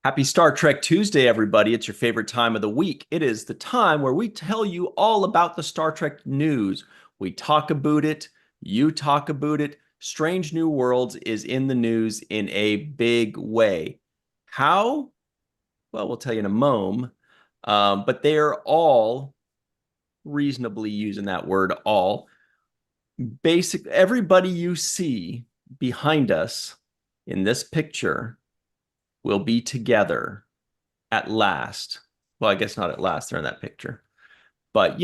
Happy Star Trek Tuesday, everybody. It's your favorite time of the week. It is the time where we tell you all about the Star Trek news. We talk about it. You talk about it. Strange New Worlds is in the news in a big way. How? Well, we'll tell you in a moment. But they are all reasonably using that word all. Everybody you see behind us in this picture will be together at last. Well, I guess not at last. They're in that picture. But,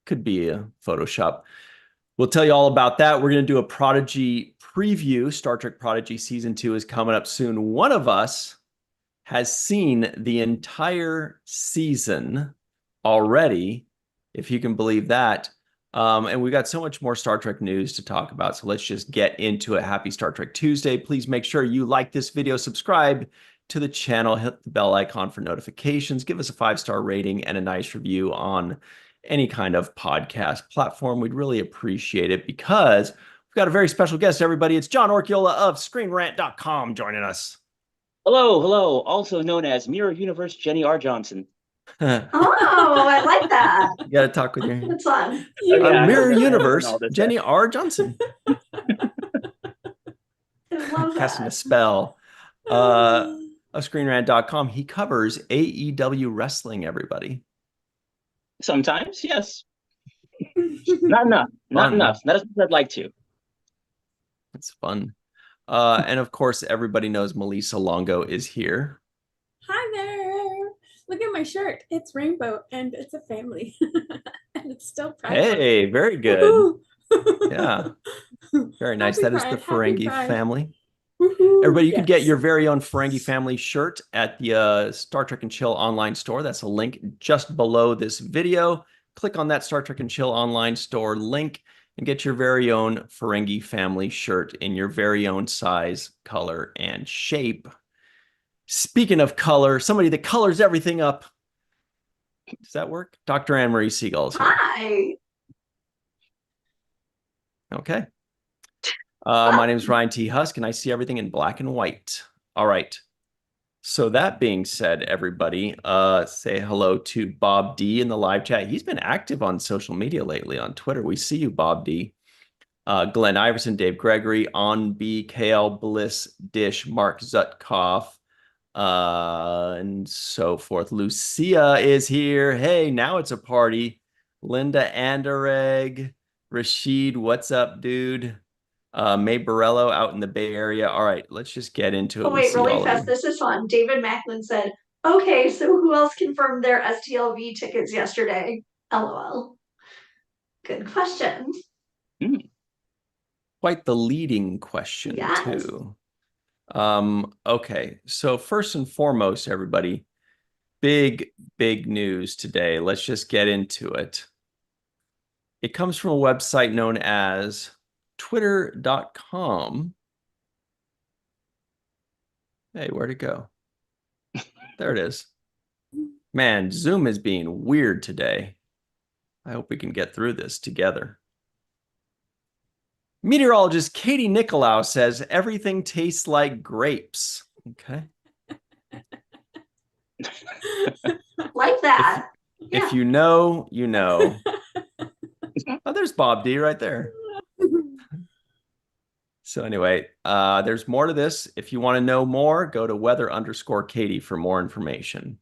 could be a Photoshop. We'll tell you all about that. We're going to do a Prodigy preview. Star Trek Prodigy Season 2 is coming up soon. One of us has seen the entire season already, if you can believe that. And we've got so much more Star Trek news to talk about. So let's just get into it. Happy Star Trek Tuesday. Please make sure you like this video, subscribe to the channel, hit the bell icon for notifications, give us a 5-star rating and a nice review on any kind of podcast platform. We'd really appreciate it because we've got a very special guest, everybody. It's John Orchiola of ScreenRant.com joining us. Hello, also known as Mirror Universe Jenny R. Johnson. Oh, I like that. You got to talk with your That's fun. Mirror Universe Jenny R. Johnson. Casting a spell. Of ScreenRant.com. He covers AEW wrestling, everybody. Sometimes, yes. Not enough. Not enough. Not as much as I'd like to. It's fun. And of course, everybody knows Melissa Longo is here. Hi there. Look at my shirt. It's rainbow and it's a family. And it's still Pride. Hey, very good. Yeah. Very nice. Happy That is Pride. the Ferengi Happy Pride. family. Woohoo. Everybody, you can get Yes. your very own Ferengi family shirt at the Star Trek and Chill online store. That's a link just below this video. Click on that Star Trek and Chill online store link and get your very own Ferengi family shirt in your very own size, color, and shape. Speaking of color, somebody that colors everything up. Does that work? Dr. Anne-Marie Siegel is here. Hi. Okay. My name is Ryan T. Husk, and I see everything in black and white. All right. So that being said, everybody, say hello to Bob D in the live chat. He's been active on social media lately on Twitter. We see you, Bob D. Glenn Iverson, Dave Gregory, On B, KL Bliss, Dish, Mark Zutkoff, and so forth. Lucia is here. Hey, now it's a party. Linda Anderegg, Rashid, what's up, dude? May Borello out in the Bay Area. All right, let's just get into it. Oh, wait, really fast. This is fun. David Macklin said, okay, so who else confirmed their STLV tickets yesterday? LOL. Good question. Quite the leading question, Yes. too. Okay, so first and foremost, everybody, big news today. Let's just get into it. It comes from a website known as twitter.com. Hey, where'd it go? There it is. Man, Zoom is being weird today. I hope we can get through this together. Meteorologist Katie Nicolau says everything tastes like grapes. Okay. Like that. If you know, you know. Oh, there's Bob D right there. So anyway, there's more to this. If you want to know more, go to weather_Katie for more information.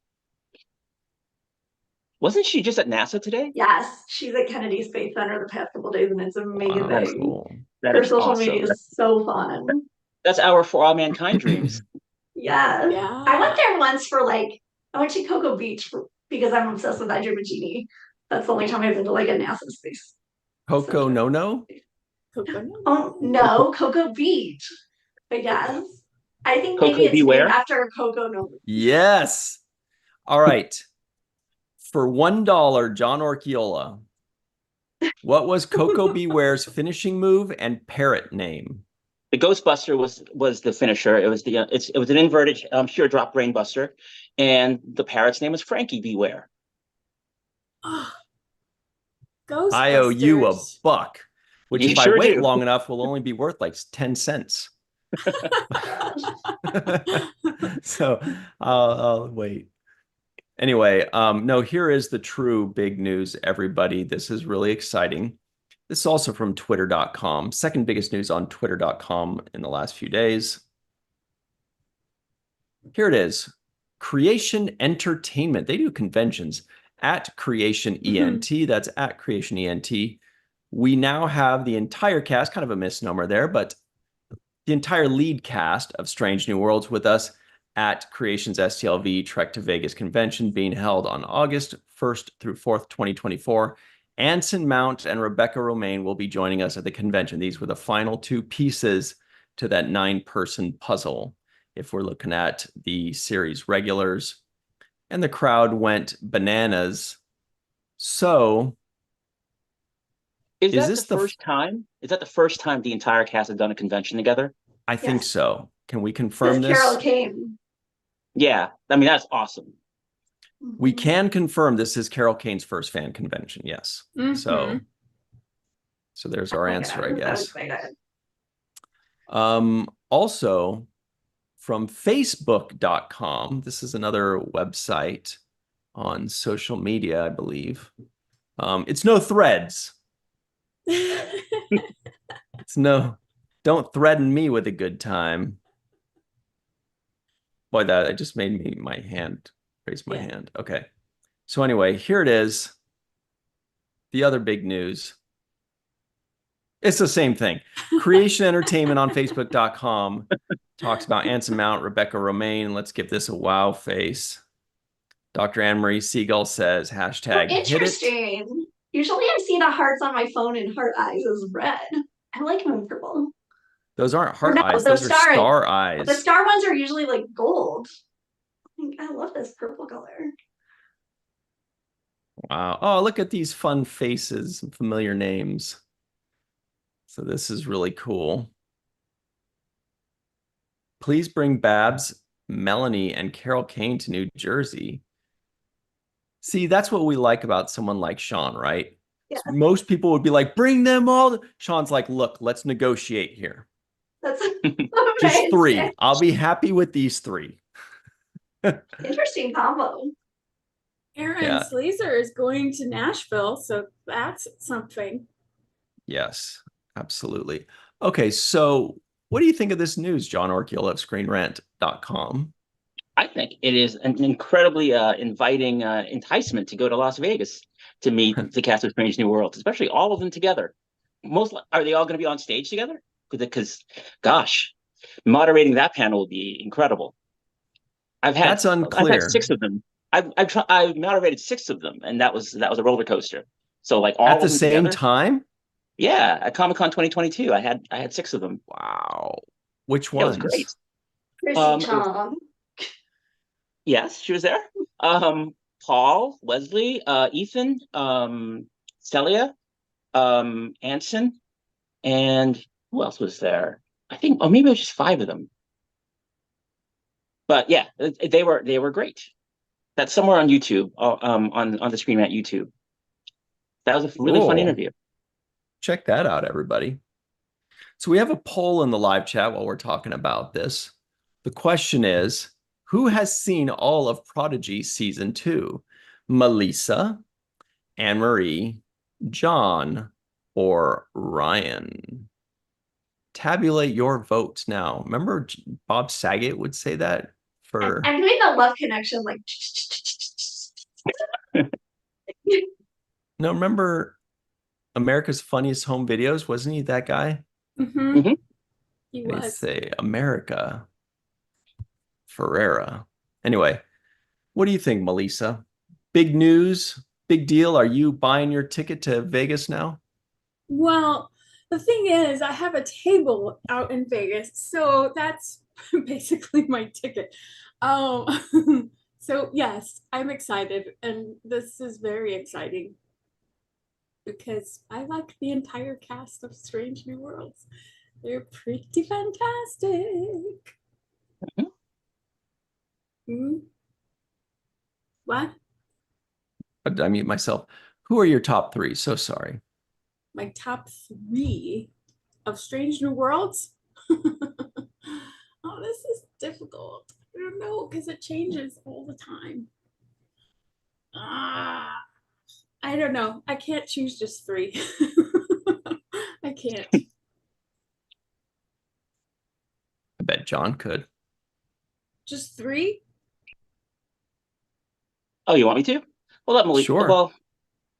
Wasn't she just at NASA today? Yes, she's at Kennedy Space Center the past couple days, and it's amazing. Wow, cool. Her social media is so fun. That's our For All Mankind dreams. Yeah. Yeah. I went there once I went to Cocoa Beach because I'm obsessed with Hydra Genie. That's the only time I've been to like a NASA space. Coco no? Oh no, Cocoa Beach. But yes. I think Coco maybe it's Beware? named after Coco no. Yes. All right. For $1, John Orchiola, what was Coco Beware's finishing move and parrot name? The Ghostbuster was the finisher. It was it was an inverted sheer drop brainbuster, and the parrot's name was Frankie Beware. I owe you a buck, which You if sure I wait do. long enough will only be worth like 10 cents. So I'll wait. Anyway, no, here is the true big news, everybody. This is really exciting. This is also from twitter.com. Second biggest news on twitter.com in the last few days. Here it is. Creation Entertainment. They do conventions at Creation ENT. That's at Creation ENT. We now have the entire cast, kind of a misnomer there, but the entire lead cast of Strange New Worlds with us at Creation's STLV Trek to Vegas convention being held on August 1st through 4th, 2024. Anson Mount and Rebecca Romaine will be joining us at the convention. These were the final two pieces to that 9-person puzzle. If we're looking at the series regulars, and the crowd went bananas. So is that the first time? Is that the first time the entire cast has done a convention together? I think Yes. so. Can we confirm Because Carol this? came. Yeah, I mean, that's awesome. We can confirm this is Carol Kane's first fan convention. Yes. So there's our answer, I guess. Also from facebook.com, this is another website on social media, I believe. It's no threads. It's no, don't threaten me with a good time. Boy, that it just made me raise my hand. Okay. So anyway, here it is. The other big news. It's the same thing. Creation Entertainment on facebook.com talks about Anson Mount, Rebecca Romaine. Let's give this a wow face. Dr. Anne-Marie Siegel says, hashtag hit it. Interesting. Usually I see the hearts on my phone and heart eyes is red. I like them in purple. Those aren't heart no, eyes. those Those are star eyes. The star ones are usually like gold. I love this purple color. Wow. Oh, look at these fun faces and familiar names. So this is really cool. Please bring Babs, Melanie, and Carol Kane to New Jersey. See, that's what we like about someone like Sean, right? Yeah. Most people would be like, bring them all. Sean's like, look, let's negotiate here. That's just 3. I'll be happy with these 3. Interesting combo. Aaron Sleazer is going to Nashville, so that's something. Yes, absolutely. Okay, so what do you think of this news, John Orkiel of ScreenRant.com? I think it is an incredibly inviting enticement to go to Las Vegas to meet the cast of Strange New Worlds, especially all of them together. Are they all going to be on stage together? Because, gosh, moderating that panel would be incredible. That's unclear. I've had 6 of them. I've moderated 6 of them, and that was a roller coaster. So like all at the of them same together, time. Yeah, at Comic-Con 2022, I had 6 of them. Wow, which ones? It was great. Chrissy Chong. Yes, she was there. Paul, Leslie, Ethan, Celia, Anson, and who else was there? I think, maybe it was just 5 of them. But yeah, they were great. That's somewhere on YouTube, on the Screen Rant YouTube. That was a really fun interview. Check that out, everybody. So we have a poll in the live chat while we're talking about this. The question is, who has seen all of Prodigy Season 2? Melissa, Anne-Marie, John, or Ryan? Tabulate your votes now. Remember Bob Saget would say that for... I'm doing the love connection, like... No, remember America's Funniest Home Videos? Wasn't he that guy? He was. I'd say America Ferrera. Anyway, what do you think, Melissa? Big news? Big deal? Are you buying your ticket to Vegas now? Well, the thing is, I have a table out in Vegas, so that's basically my ticket. So yes, I'm excited, and this is very exciting because I like the entire cast of Strange New Worlds. They're pretty fantastic. What? I mute myself. Who are your top 3? So sorry. My top 3 of Strange New Worlds? Oh, this is difficult. don't know because it changes all the time. I don't know. I can't choose just 3. I can't. I bet John could. Just 3? Oh, you want me to? We'll let Malik. Sure. Well,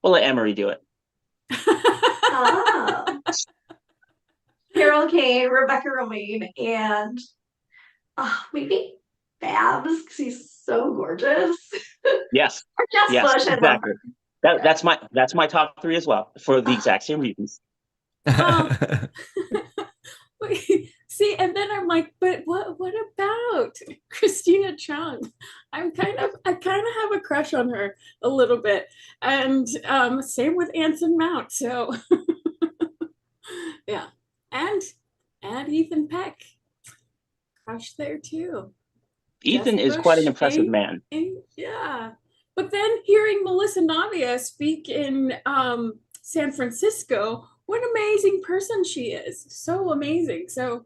we'll let Emery do it. Oh. Carol Kane, Rebecca Romaine, and maybe Babs because he's so gorgeous. Yes. Or Jess Yes. Bush. I love Exactly. her. That's my top 3 as well for the exact same reasons. See, and then I'm like, but what about Christina Chung? I kind of have a crush on her a little bit. And same with Anson Mount. So yeah. And Ethan Peck. Crush there too. Ethan Jess is quite an Bush, impressive man. Yeah. But then hearing Melissa Navia speak in San Francisco, what an amazing person she is. So amazing. So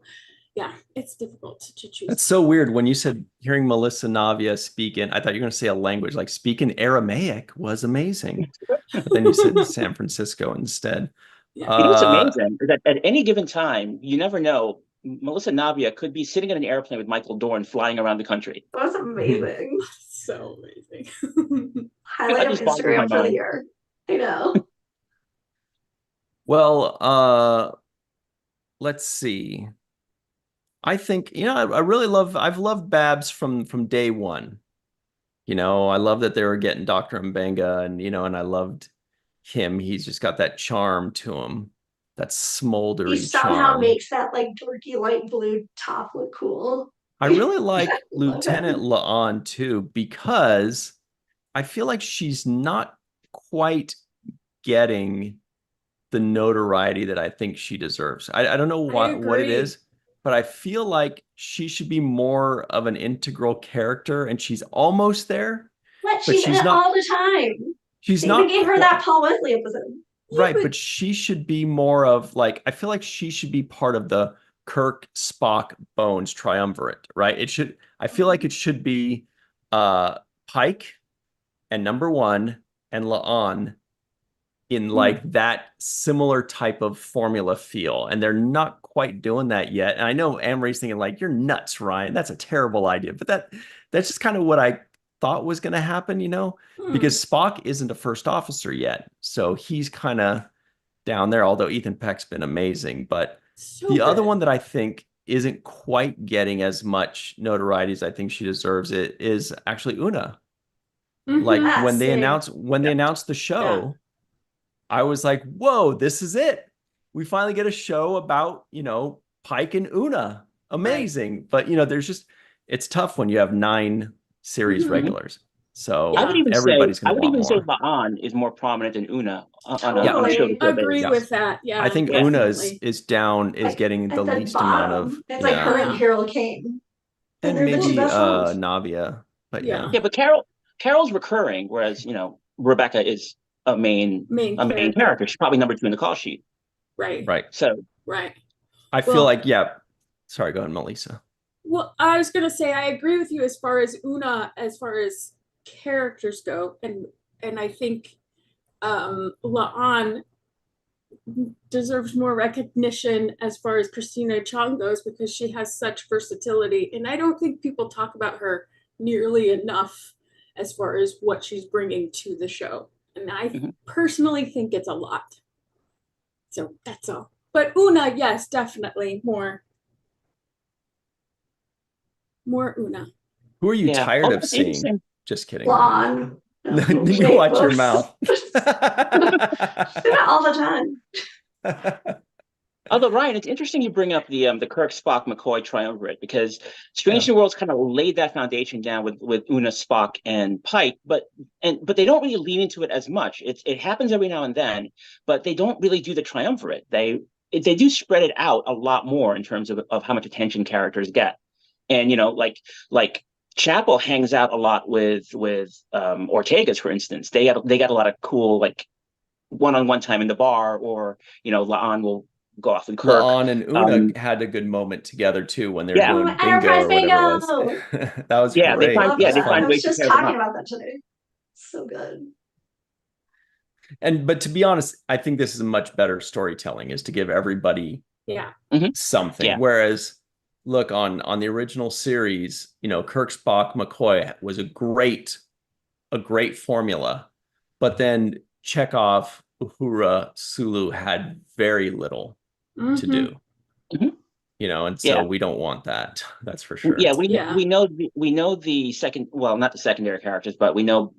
yeah, it's difficult to choose. That's so weird. When you said hearing Melissa Navia speak in, I thought you were going to say a language, like speak in Aramaic was amazing. But then you said San Francisco instead. Yeah. You know what's amazing is that at any given time, you never know. Melissa Navia could be sitting in an airplane with Michael Dorn flying around the country. That was amazing. So amazing. Highlight of just boggles my Instagram for the mind. year. I know. Well, let's see. I think, I've loved Babs from day one. I love that they were getting Dr. Mbenga and I loved him. He's just got that charm to him, that smoldery He somehow charm. makes that like dorky light blue top look cool. I really like Love Lieutenant him. La'an too, because I feel like she's not quite getting the notoriety that I think she deserves. I don't know what it agree. is, but I feel like she should be more of an integral character, and she's almost there. But But she's in she's it not. all the time. She's They even not gave her that Paul Wesley episode. right, but she should be more of like, I feel like she should be part of the Kirk, Spock, Bones triumvirate, right? I feel like it should be Pike and number 1 and La'an in like that similar type of formula feel. And they're not quite doing that yet. And I know Amory's thinking like, you're nuts, Ryan. That's a terrible idea. But that's just kind of what I thought was going to happen, because Spock isn't a first officer yet. So he's kind of down there, although Ethan Peck's been amazing. But the other one that I think isn't quite getting as much notoriety as I think she deserves it is actually Una. Like when they announced the show, I was like, whoa, this is it. We finally get a show about, Pike and Una. Amazing. Right. But, it's tough when you have 9 series regulars. So everybody's going to want more. say La'an is more prominent than Una on Totally. a show. I agree with that. Yeah. I think Una is getting the least bottom. amount of. It's like her and Carol Kane. And they're the maybe two best ones. Navia. But Yeah, but Carol's recurring, whereas, Rebecca is a main character. She's probably number 2 in the call sheet. Right. So I feel like, sorry, go ahead, Melissa. Well, I was gonna say I agree with you as far as Una, as far as characters go, and I think La'an deserves more recognition as far as Christina Chong goes because she has such versatility, and I don't think people talk about her nearly enough as far as what she's bringing to the show, and I personally think it's a lot. So that's all. But Una, yes, definitely more Una. Who are you tired of seeing? Just kidding. La'an. You watch your mouth. All the time. Although, Ryan, it's interesting you bring up the Kirk, Spock, McCoy triumvirate, because Strange New Worlds kind of laid that foundation down with Una, Spock, and Pike, but they don't really lean into it as much. It happens every now and then, but they don't really do the triumvirate. They do spread it out a lot more in terms of how much attention characters get. And like Chapel hangs out a lot with Ortega's, for instance. They got a lot of cool like one-on-one time in the bar, or La'an will Goff and Kirk. La'an and Una had a good moment together too when they were Yeah. doing bingo Enterprise or whatever it was. bingo! That was Yeah, they great. find Love yeah, That they that. was find I fun. was ways to just pair them talking up. about that today. So good. But to be honest, I think this is a much better storytelling, is to give everybody Yeah. something. Yeah. Whereas, look, on the original series, you know, Kirk, Spock, McCoy was a great formula, but then Chekhov, Uhura, Sulu had very little to do. Mhm. You know, and Yeah. so we don't want that. That's for sure. Yeah, Yeah. we know the second, well, not the secondary characters, but we know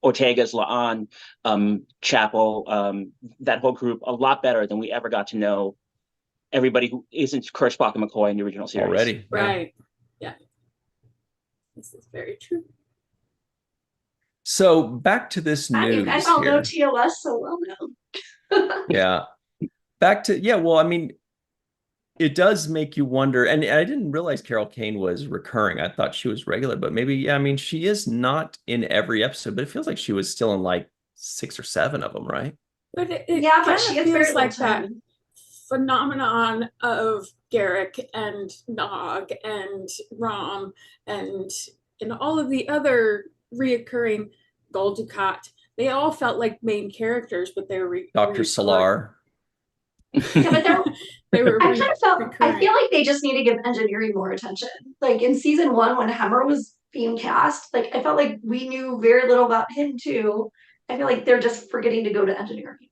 Ortega's, La'an, Chapel, that whole group a lot better than we ever got to know everybody who isn't Kirk, Spock, and McCoy in the original series. Already. Yeah. Right. Yeah. This is very true. So back to this And you guys news all know here. TOS so well now. Yeah. Back to, yeah, well, I mean, it does make you wonder, and I didn't realize Carol Kane was recurring. I thought she was regular, but maybe, yeah, I mean, she is not in every episode, but it feels like she was still in like 6 or 7 of them, right? But it Yeah, but kind she of gets very feels little like that time. phenomenon of Garrick and Nog and Rom and all of the other reoccurring Gul Dukat. They all felt like main characters, but they were Dr. Salar. Yeah, but they were I kind of felt, I recurring. feel like they just need to give engineering more attention. Like in season 1, when Hemmer was being cast, like I felt like we knew very little about him too. I feel like they're just forgetting to go to engineering.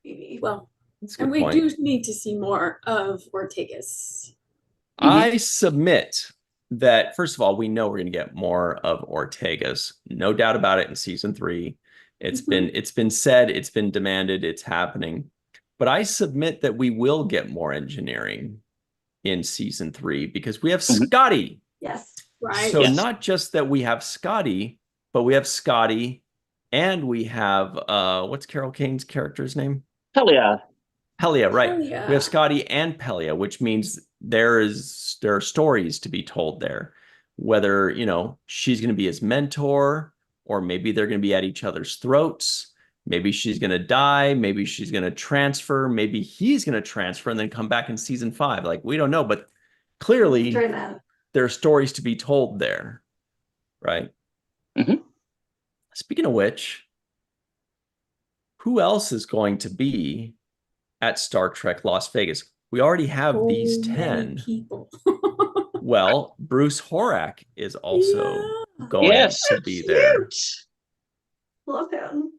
Maybe. Well, That's a good and we point. do need to see more of Ortegas. I submit that, first of all, we know we're going to get more of Ortega's, no doubt about it, in season 3. It's been said, it's been demanded, it's happening. But I submit that we will get more engineering in season 3 because we have Scotty. Yes. Right. So Yes. not just that we have Scotty, but we have Scotty and we have what's Carol Kane's character's name? Pelia. Pelia, right. Pelia. We have Scotty and Pelia, which means there are stories to be told there. Whether, you know, she's going to be his mentor, or maybe they're going to be at each other's throats. Maybe she's going to die. Maybe she's going to transfer. Maybe he's going to transfer and then come back in season 5. Like, we don't know, but clearly there are stories to be told there, right? Speaking of which, who else is going to be at Star Trek Las Vegas? We already have these 10 people. Well, Bruce Horak is also going to be cute. there. Love him.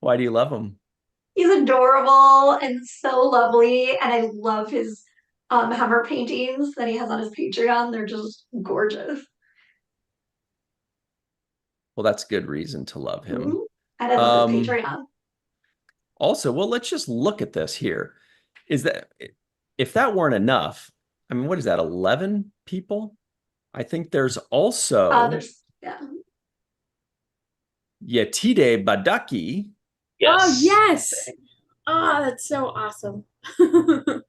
Why do you love him? He's adorable and so lovely, and I love his Hummer paintings that he has on his Patreon. They're just gorgeous. Well, that's good reason to love him. And I love his Patreon. Also, well, let's just look at this here. Is that, if that weren't enough, I mean, what is that, 11 people? I think there's also Yetide Badaki. Yes. Oh, yes. Oh, that's so awesome.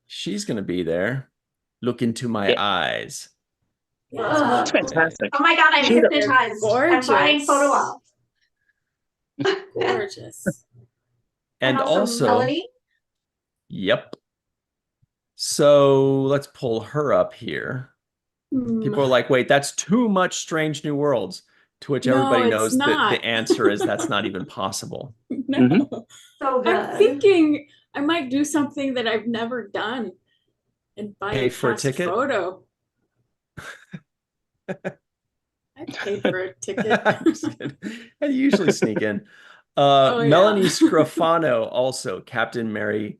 She's going to be there. Look into my eyes. It's fantastic. Oh my God, I'm hypnotized. Gorgeous. I'm buying photo ops. Gorgeous. And also Melanie. Yep. So let's pull her up here. People are like, wait, that's too much Strange New Worlds. To which everybody knows that the answer is that's not even possible. No. So good. I'm thinking I might do something that I've never done and buy Pay for a ticket? photo. I paid for a ticket. I usually sneak in. Yeah. Melanie Scrofano also, Captain Mary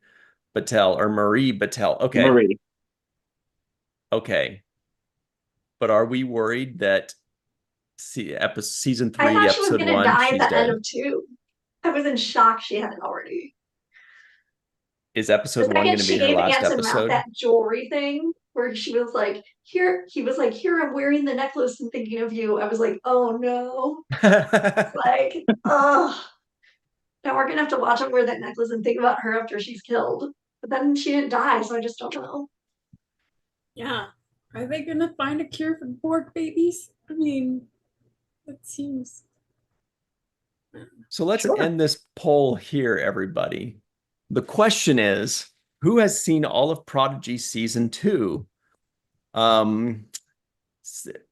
Battelle or Marie Battelle. Okay. Marie. Okay. But are we worried that season 3, I thought episode she was going to 1, die she's at the dead? end of 2. I was in shock she hadn't already. Is episode 1 going to be her last episode? That jewelry thing where she was like, here, he was like, here, I'm wearing the necklace and thinking of you. I was like, oh no. Like, oh. Now we're going to have to watch him wear that necklace and think about her after she's killed. But then she didn't die, so I just don't know. Yeah. Are they going to find a cure for Borg babies? I mean, it seems. So let's end this poll here, everybody. The question is, Who has seen all of Prodigy season 2?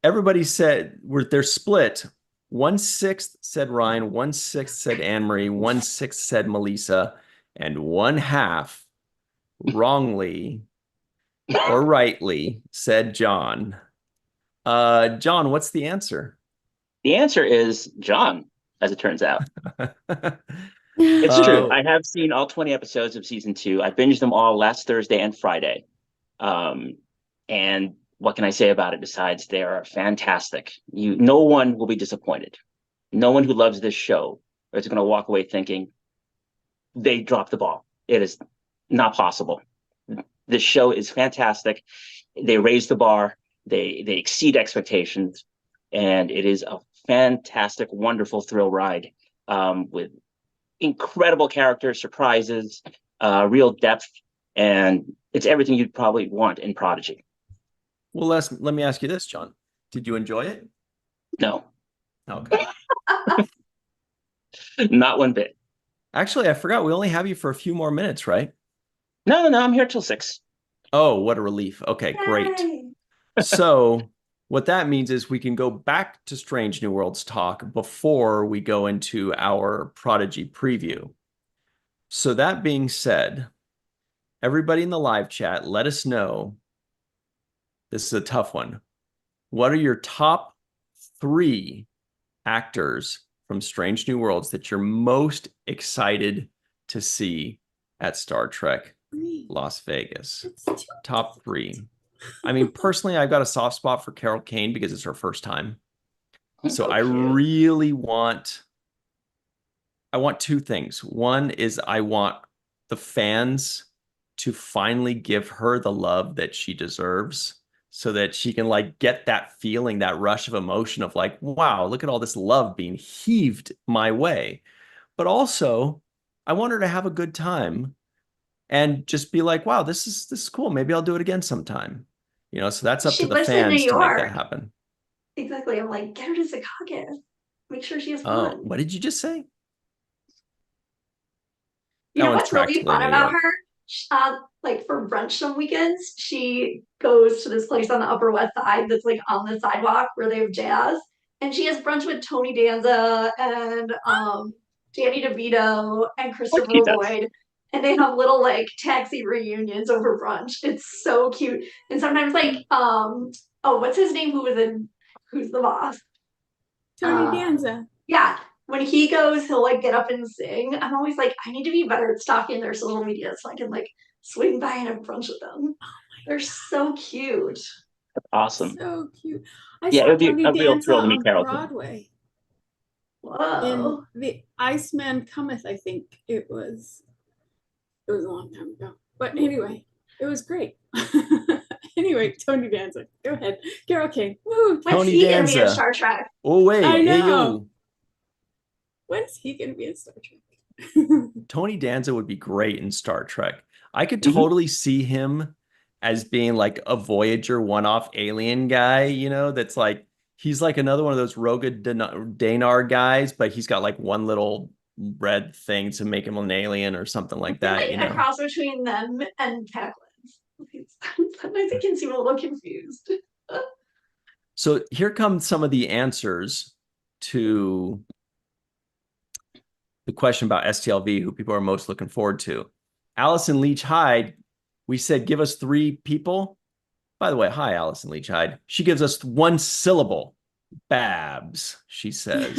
Everybody said they're split. 1/6 said Ryan, 1/6 said Anne-Marie, 1/6 said Melissa, and 1/2 wrongly or rightly said John. John, what's the answer? The answer is John, as it turns out. It's true. I have seen all 20 episodes of season 2. I binged them all last Thursday and Friday. And what can I say about it besides they are fantastic? No one will be disappointed. No one who loves this show is going to walk away thinking they dropped the ball. It is not possible. This show is fantastic. They raise the bar. They exceed expectations, and it is a fantastic, wonderful thrill ride with incredible character surprises, real depth, and it's everything you'd probably want in Prodigy. Well, let me ask you this, John. Did you enjoy it? No. Okay. Not one bit. Actually, I forgot we only have you for a few more minutes, right? No, I'm here till 6. Oh, what a relief. Okay, great. Yay. So what that means is we can go back to Strange New Worlds talk before we go into our Prodigy preview. So that being said, everybody in the live chat, let us know. This is a tough one. What are your top 3 actors from Strange New Worlds that you're most excited to see at Star Trek Las Vegas? Top 3. I mean, personally, I've got a soft spot for Carol Kane because it's her first time. So I really want 2 things. One is I want the fans to finally give her the love that she deserves so that she can like get that feeling, that rush of emotion of like, wow, look at all this love being heaved my way. But also, I want her to have a good time and just be like, wow, this is cool. Maybe I'll do it again sometime. So that's up She to the lives in New fans to make that York. happen. Exactly. I'm like, get her to Secaucus. Make sure she has Oh, fun. what did you just say? You That know one's what's really practically fun New about York. her? Like for brunch some weekends, she goes to this place on the Upper West Side that's like on the sidewalk where they have jazz, and she has brunch with Tony Danza and Danny DeVito and What Christopher she does. Lloyd, and they have little like taxi reunions over brunch. It's so cute, and sometimes like what's his name? Who's the boss? Tony Danza. Yeah, when he goes, he'll like get up and sing. I'm always like, I need to be better at stalking their social media so I can like swing by and have brunch with them. They're so cute. Awesome. So cute. I Yeah, it saw would be Tony a real Danza thrill to meet on Carol. Broadway in Whoa. The Iceman Cometh, I think it was. It was a long time ago. But anyway, it was great. Anyway, Tony Danza. Go ahead. Carol King. Woo, When's Tony he gonna be in Danza. Star Trek? Oh, wait. I Hey, know. yo. When's he gonna be in Star Trek? Tony Danza would be great in Star Trek. I could Mhm. totally see him as being like a Voyager one-off alien guy, that's like, he's like another one of those Roga Danar guys, but he's got like one little red thing to make him an alien or something like that, Like a cross between them and Paquins. Sometimes I can seem a little confused. So here come some of the answers to the question about STLV, who people are most looking forward to. Allison Leach Hyde, we said give us 3 people. By the way, hi, Allison Leach Hyde. She gives us 1 syllable. Babs, she says.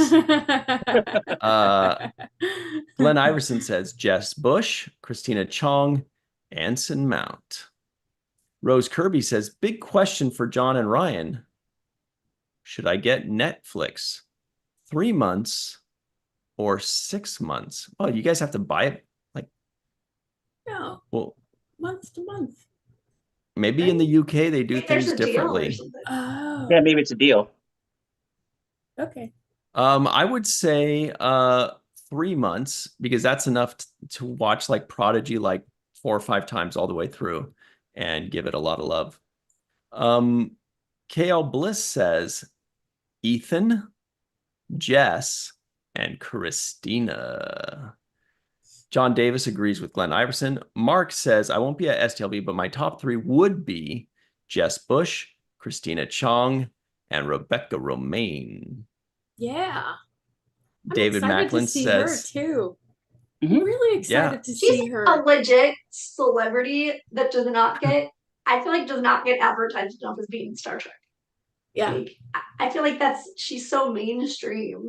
Glenn Iverson says Jess Bush, Christina Chong, Anson Mount. Rose Kirby says, big question for John and Ryan. Should I get Netflix 3 months or 6 months? Oh, you guys have to buy it like No, well, month to month. maybe in the UK they do Maybe there's things a deal or differently. something. Oh, Yeah, maybe it's a deal. okay. I would say 3 months because that's enough to watch like Prodigy like 4 or 5 times all the way through and give it a lot of love. KL Bliss says Ethan, Jess, and Christina. John Davis agrees with Glenn Iverson. Mark says, I won't be at STLV, but my top 3 would be Jess Bush, Christina Chong, and Rebecca Romaine. Yeah. I'm David excited Macklin to see her says, too. Mhm. I'm really excited to She's see her. a legit celebrity that does not get, I feel like does not get advertised enough as being Star Trek. Yeah. Like, I feel like she's so mainstream.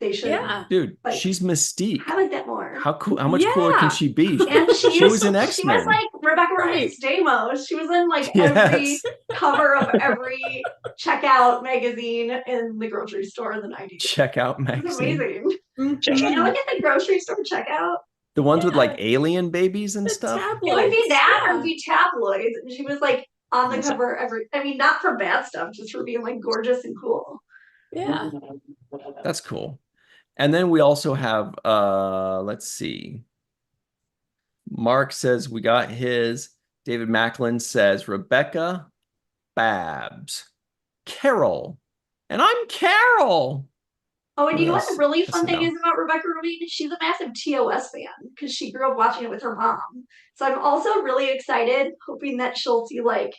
They should, Yeah. dude, like, she's Mystique. highlight that more. How cool? How much cooler Yeah. can she be? And She was in she X-Men. was like Rebecca Right. Stamos. She was in like Yes. every cover of every checkout magazine in the grocery store in the 90s. Checkout It was magazine. amazing. Checkout. You know, like at the grocery store checkout. The ones with Yeah. like alien babies and The stuff. It would be tabloids. that or Yeah. it'd be tabloids. And she was like on the Exactly. cover every, I mean, not for bad stuff, just for being like gorgeous and cool. Yeah. That's cool. And then we also have, let's see. Mark says we got his. David Macklin says Rebecca, Babs, Carol. And I'm Carol. Oh, and you know what the Yes, really yes fun and thing no. is about Rebecca Romaine? She's a massive TOS fan because she grew up watching it with her mom. So I'm also really excited, hoping that she'll see like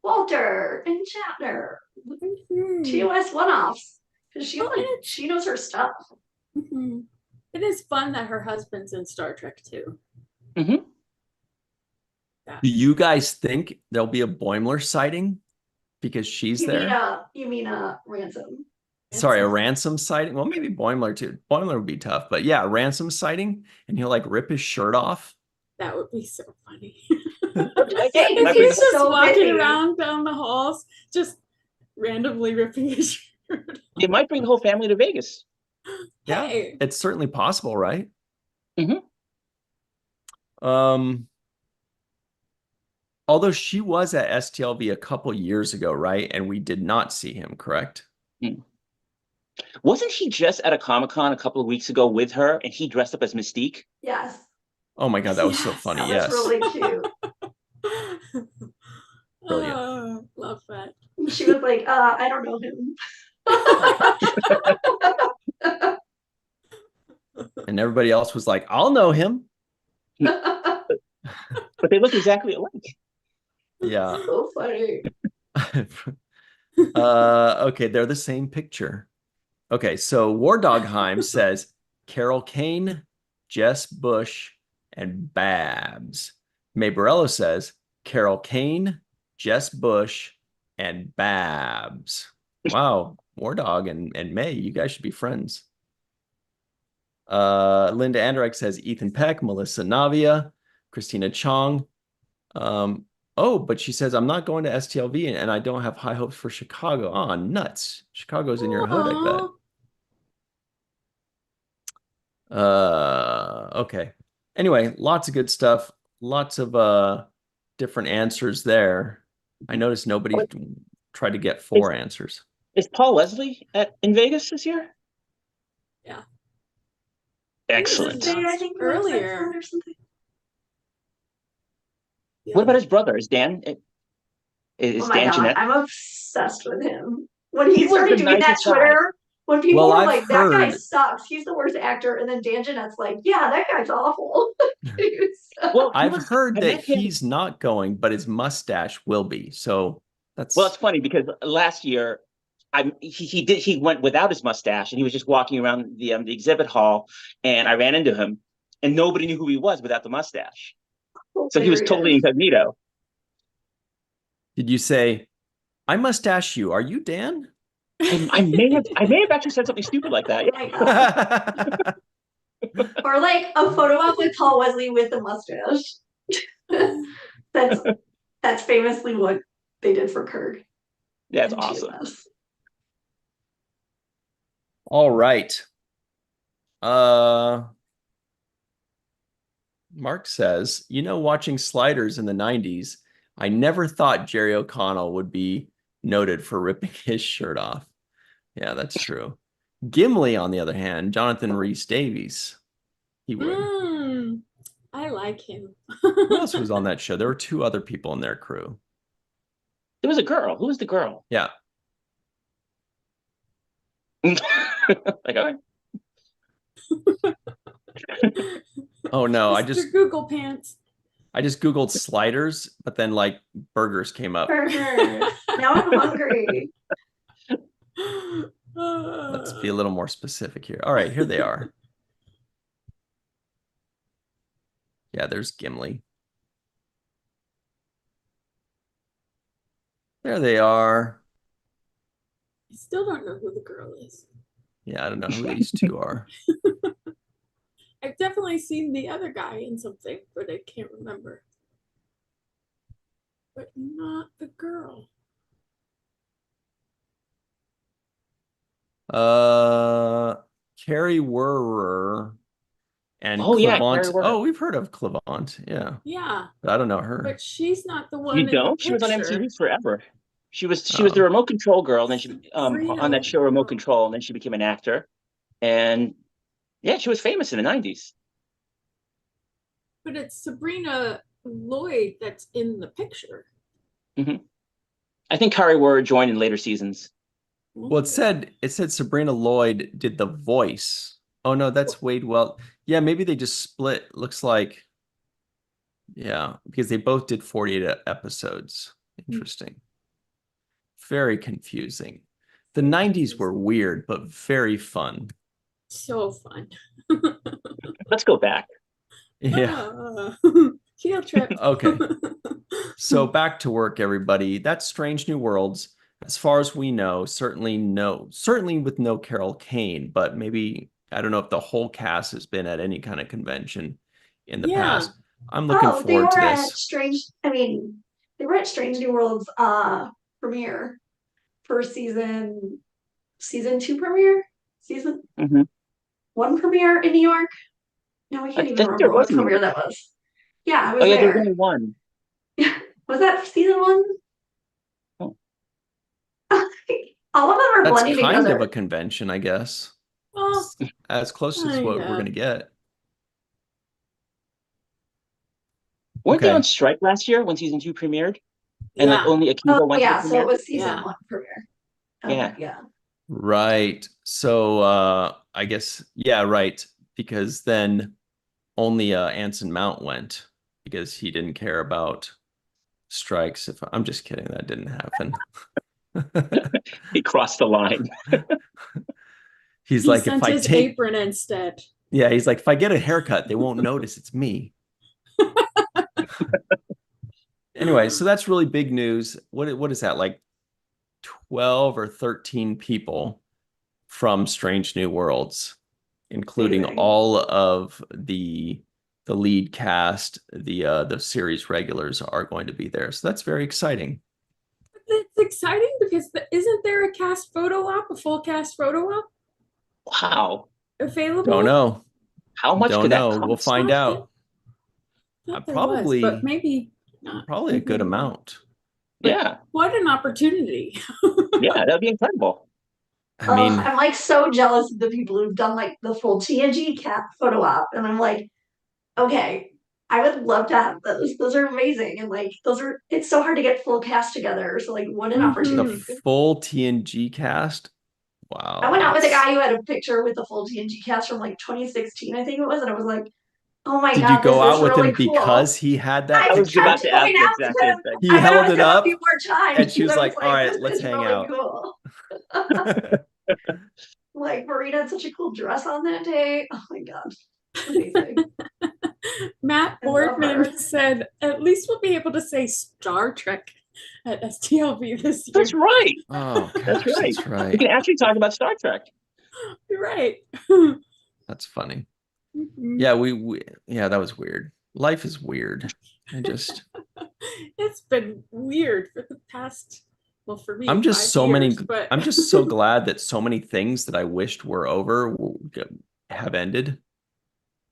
Walter and Shatner, Mhm. TOS one-offs, because Oh, and it's- she knows her stuff. Mhm. It is fun that her husband's in Star Trek too. Mhm. Do you guys think there'll be a Boimler sighting because she's You there? mean Ransom? Sorry, a ransom sighting? Well, maybe Boimler too. Boimler would be tough, but yeah, a ransom sighting, and he'll like rip his shirt off. That would be so funny. Saying, If might he's be just so walking busy. around down the halls, just randomly ripping his shirt. They might bring the whole family to Vegas. Yeah, Hey. it's certainly possible, right? Mhm. Although she was at STLV a couple years ago, right? And we did not see him, correct? Wasn't he just at a Comic-Con a couple of weeks ago with her and he dressed up as Mystique? Yes, Oh my God, that was so Yes. funny. that Yes. was really cute. Brilliant. Oh, love that. She was like, I don't know him. And everybody else was like, I'll know him. But they look exactly alike. Yeah. So funny. Okay, they're the same picture. Okay, so War Dogheim says Carol Kane, Jess Bush, and Babs. May Borello says Carol Kane, Jess Bush, and Babs. Wow, War Dog and May, you guys should be friends. Linda Anderek says Ethan Peck, Melissa Navia, Christina Chong. Oh, but she says, I'm not going to STLV and I don't have high hopes for Chicago. Oh, nuts. Chicago's in your hood, I bet. Okay. Anyway, lots of good stuff. Lots of different answers there. I noticed nobody tried to get 4 answers. Is Paul Wesley in Vegas this year? Yeah. Excellent. I think Earlier. or something. Yeah. What about his brother? Is Dan? Is Oh my Dan God, Jeanette? I'm obsessed with him. When he He was started the doing that nicest guy. Twitter, when people Well, were I've like, that guy heard- sucks, he's the worst actor, and then Dan Jeanette's like, yeah, that guy's awful. Well, I've heard I that met him- he's not going, but his mustache will be. So that's Well, it's funny because last year, he went without his mustache and he was just walking around the exhibit hall, and I ran into him, and nobody knew who he was without the mustache. So he was totally incognito. Did you say, I mustache you? Are you Dan? I may have actually said something stupid like that. Oh my God. Or like a photo op with Paul Wesley with a mustache. That's famously what they did for Kirk. Yeah, it's and awesome. GMS. All right. Mark says, watching Sliders in the 90s, I never thought Jerry O'Connell would be noted for ripping his shirt off. Yeah, that's true. Gimli, on the other hand, Jonathan Rhys Davies, he would. I like him. Who else was on that show? There were 2 other people in their crew. There was a girl. Who was the girl? Yeah. Like, okay. Oh no, Mr. Google Pants. I just Googled sliders, but then like burgers came up. Burgers. Now I'm hungry. Let's be a little more specific here. All right, here they are. Yeah, there's Gimli. There they are. I still don't know who the girl is. Yeah, I don't know who these two are. I've definitely seen the other guy in something, but I can't remember. But not the girl. Carrie Werrer and Oh yeah, Carrie Clevant. Werner. Oh, we've heard of Clevant. Yeah, Yeah, but I don't know her. but she's not the one You in the don't? She was on picture. MTV forever. She was Oh. the remote control girl, and then she Sabrina. on that show Remote Control, and then she became an actor. And yeah, she was famous in the 90s. But it's Sabrina Lloyd that's in the picture. I think Kari Werner joined in later seasons. Well, it said Sabrina Lloyd did the voice. Oh no, that's Wade Well. Yeah, maybe they just split. Looks like, yeah, because they both did 48 episodes. Interesting. Very confusing. The 90s were weird, but very fun. So fun. Let's go back. Yeah. Field trip. Okay. So back to work, everybody. That's Strange New Worlds. As far as we know, certainly with no Carol Kane, but maybe, I don't know if the whole cast has been at any kind of convention in the past. I'm looking forward to this. They were at Strange New Worlds premiere for season 2 premiere, season Mm-hmm. 1 premiere in New York. No, I can't even remember what premiere that was. Yeah, I was there there. was only one. Was that season 1? Oh. All of them are That's blending kind together. of a convention, I guess. Well, as close as what we're going to get. Weren't they on strike last year when season 2 premiered? And yeah. like only Akiva went to the premiere? So it was season 1 premiere. Yeah. Right. So I guess, yeah, right. Because then only Anson Mount went because he didn't care about strikes. I'm just kidding, that didn't happen. He crossed the line. He's he like, sent if I his take apron instead. Yeah, he's like, if I get a haircut, they won't notice it's me. Anyway, so that's really big news. What is that, like 12 or 13 people from Strange New Worlds, including all of the lead cast, the series regulars are going to be there. So that's very exciting. It's exciting because isn't there a cast photo op, a full cast photo op? Wow. Available? Don't know. How much could that cost? We'll find out. Probably, but maybe not. Probably a good amount. But yeah. What an opportunity. Yeah, that'd be incredible. I mean, I'm like so jealous of the people who've done like the full TNG cat photo op, and I'm like, okay, I would love to have those. Those are amazing, and like it's so hard to get full cast together. So like, what an opportunity! The full TNG cast. Wow. I went out with a guy who had a picture with the full TNG cast from like 2016, I think it was, and I was like, oh my god, did you go out with really him cool. because he had that? I was about to ask the exact same thing. He held it up, a few more times, and she was like, all right, let's hang really out. Cool. Like, Marina had such a cool dress on that day. Oh my god. Amazing. Matt Boardman said, at least we'll be able to say Star Trek at STLV this year. That's right. Oh, gosh, that's right. We can actually talk about Star Trek. You're right. That's funny. Yeah, yeah, that was weird. Life is weird. It's been weird for the past, well, for me, I'm just so years, but... I'm just so glad that so many things that I wished were over have ended.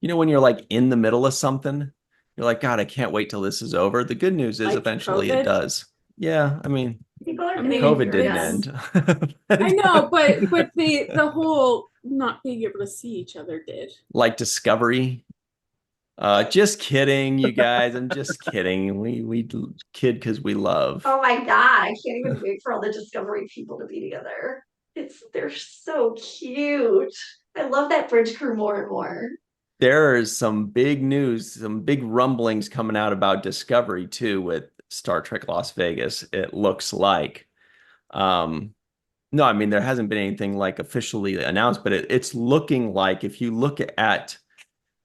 You know, when you're like in the middle of something, you're like, God, I can't wait till this is over. The good news is like eventually COVID? It does. Yeah, I mean, COVID didn't end. I know, but the whole not being able to see each other did. Like Discovery. Just kidding, you guys. I'm just kidding. We kid because we love. Oh my god, I can't even wait for all the Discovery people to be together. They're so cute. I love that bridge crew more and more. There's some big news, some big rumblings coming out about Discovery too with Star Trek Las Vegas. It looks like. No, I mean there hasn't been anything like officially announced, but it's looking like if you look at,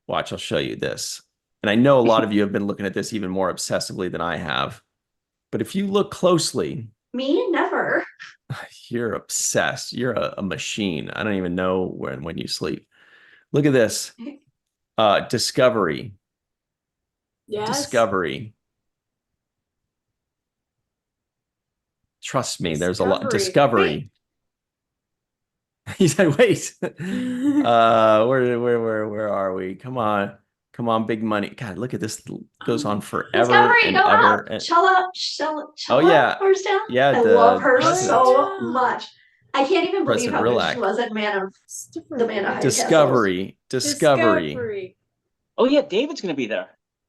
watch, I'll show you this. And I know a lot of you have been looking at this even more obsessively than I have. But if you look closely, Me, never. you're obsessed. You're a machine. I don't even know when you sleep. Look at this. Discovery. Yes. Discovery. Trust me, there's a lot. Discovery. He said, wait. Where are we? Come on, big money. God, look at this. Goes on forever Discovery, and go ever. up. And, Chella, oh yeah. Marsdale. Yeah, I the love her president. so much. I can't even believe President how good Rilak. she was at the Man of High Discovery. Castles. Discovery. Oh yeah, David's going to be there.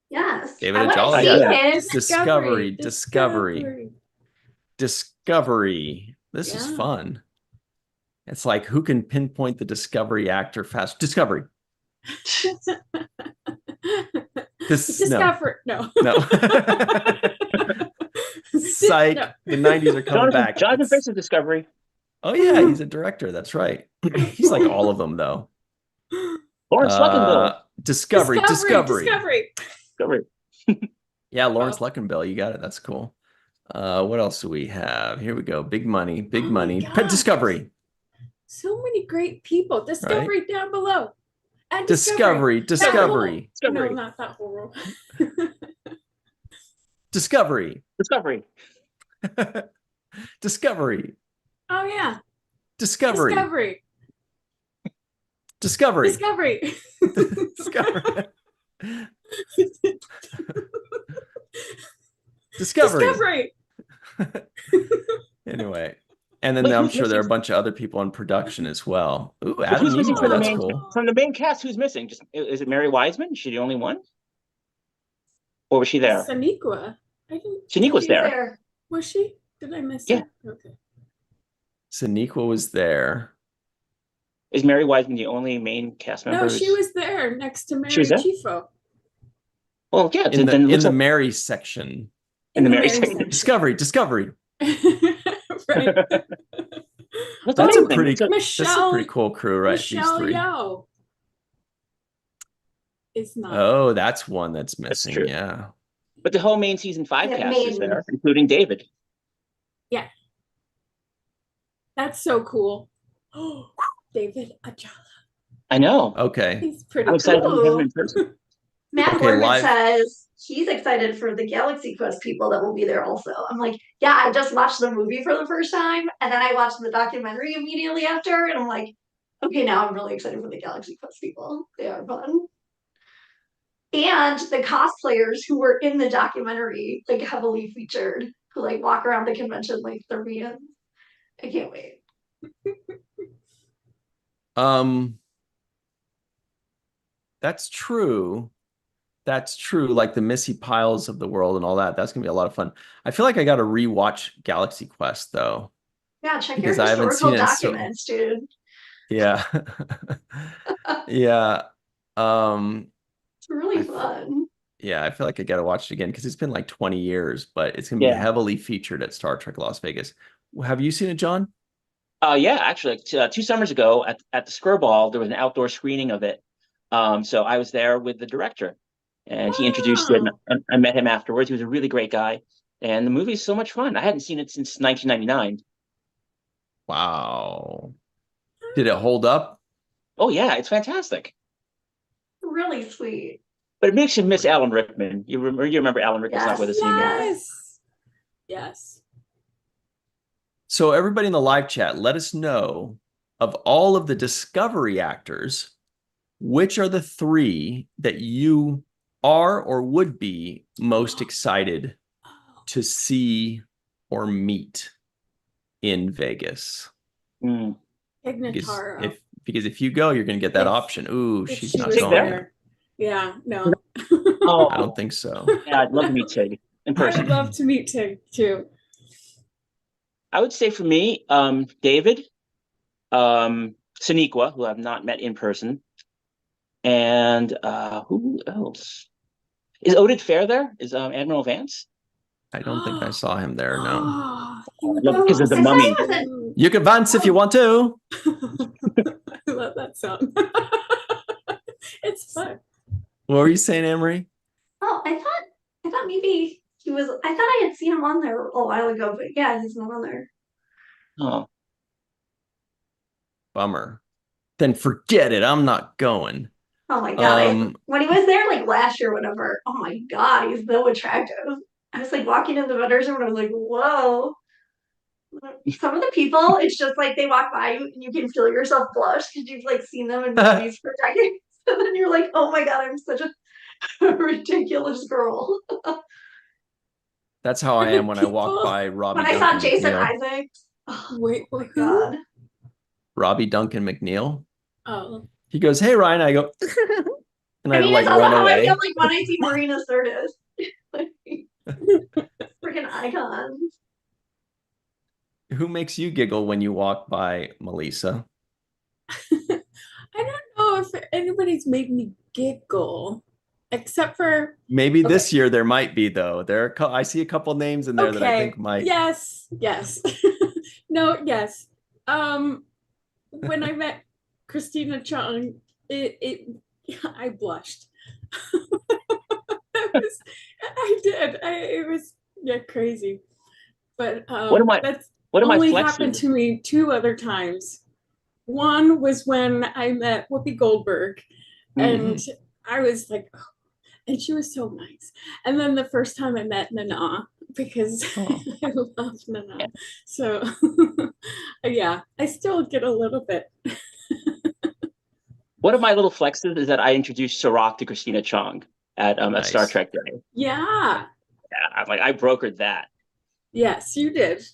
Yes. David I want Ajala, to see yeah. him. Discovery. This is Yeah. fun. It's like who can pinpoint the Discovery actor fast? Discovery. Discovery. No. Psych. No. The 90s are coming back. Jonathan Frakes of Discovery. Oh yeah, he's a director. That's right. He's like all of them though. Lawrence Luckinbill. Discovery. Yeah, Lawrence Wow. Luckinbill. You got it. That's cool. What else do we have? Here we go. Big money. Big Oh my money. gosh. Discovery. So many great people. Discovery down below. And Discovery. No, not that whole row. Discovery. Discovery. Discovery. Oh yeah. Discovery. Discovery. Discovery. Discovery. Discovery. Discovery. Anyway, and then Look I'm who's sure there are a missing. bunch of other people in production as well. Ooh, But Adam who's missing Nimoy, from the that's main cool. from the main cast? Who's missing? Just is it Mary Wiseman? Is she the only one, or was she there? Shaniqua. Shaniqua's She's there. Was she? Did I miss Yeah. her? Okay. Sonequa was there. Is Mary Wiseman the only main cast member? No, she was there next to Mary She was there? Chifo. Well, yeah. In then it looks the like- Mary section. in the Mary Mary section. Discovery. Right. That's a amazing. pretty So- that's a pretty cool crew, right? Michelle These three. Yeoh is not. Oh, that's one that's missing. true. Yeah. But the whole main season 5 Yeah, cast is main. there, including David. That's so cool. Oh, David Ajala. I know. Okay. He's pretty I'm excited cool. to meet him in person. Matt Okay, Boardman live. says he's excited for the Galaxy Quest people that will be there also. I'm like, yeah, I just watched the movie for the first time, and then I watched the documentary immediately after, and I'm like, okay, now I'm really excited for the Galaxy Quest people. They are fun. And the cosplayers who were in the documentary, like heavily featured, who like walk around the convention like they're being. I can't wait. That's true. That's true. Like the Missy Piles of the world and all that. That's gonna be a lot of fun. I feel like I got to rewatch Galaxy Quest though. Yeah, check Because your I haven't historical seen it, so- documents, dude. Yeah. Yeah. It's really fun. Yeah, I feel like I got to watch it again because it's been like 20 years, but it's going to be Yeah. heavily featured at Star Trek Las Vegas. Have you seen it, John? Yeah, actually, 2 summers ago at the Screwball, there was an outdoor screening of it. So I was there with the director, and he introduced it, and I met him afterwards. He was a really great guy, and the movie is so much fun. I hadn't seen it since 1999. Wow. Did it hold up? Oh yeah, it's fantastic. Really sweet. But it makes you miss Alan Rickman. You remember Alan Rickman's not with us anymore. Yes. Yes. So everybody in the live chat, let us know of all of the Discovery actors, which are the 3 that you are or would be most excited to see or meet in Vegas? Mm. Because if you go, you're going to get that If- option. Ooh, If she's she not was going. there. Yeah, no. Oh, I don't think so. yeah, I'd love to meet Tig in person. I'd love to meet Tig too. I would say for me, David, Sonequa, who I've not met in person, And who else? Is Oded Fair there? Is Admiral Vance? I don't think I saw him there. No. Oh, he would No, be because of the I thought he mummy. was in. You can advance if you want to. I love that song. It's fun. What were you saying, Emery? Oh, I thought maybe he was. I thought I had seen him on there a while ago, but yeah, he's not on there. Oh, Bummer. Then forget it. I'm not going. Oh my God. When he was there like last year, whatever, oh my God, he's so attractive. I was like walking in the vendors room and I was like, whoa. Some of the people, it's just like they walk by you and you can feel yourself blush because you've like seen them in movies for decades. And then you're like, oh my God, I'm such a ridiculous girl. That's how I am when I walk People- by Robbie When I saw Duncan Jason McNeil. Isaacs, oh Wait, my who? God. Robbie Duncan McNeil. Oh, He goes, "Hey Ryan," I go, and I I mean, like it's also run how I away. feel like when I see Marina Sirtis. Like, freaking icon. Who makes you giggle when you walk by Melissa? I don't know if anybody's made me giggle, except for Maybe this Okay. year there might be though. I see a couple names in there that I think might. Yes, no, yes. When I met Christina Chung, I blushed. I did. It was crazy. But that's what am I only flexing? happened to me 2 other times. One was when I met Whoopi Goldberg, and I was like, oh, and she was so nice. And then the first time I met Nana, because I love Nana. So yeah, I still get a little bit. One of my little flexes is that I introduced Sirach to Christina Chong at Nice. Star Trek Day. Yeah. Yeah, I'm like, I brokered that. Yes, you did.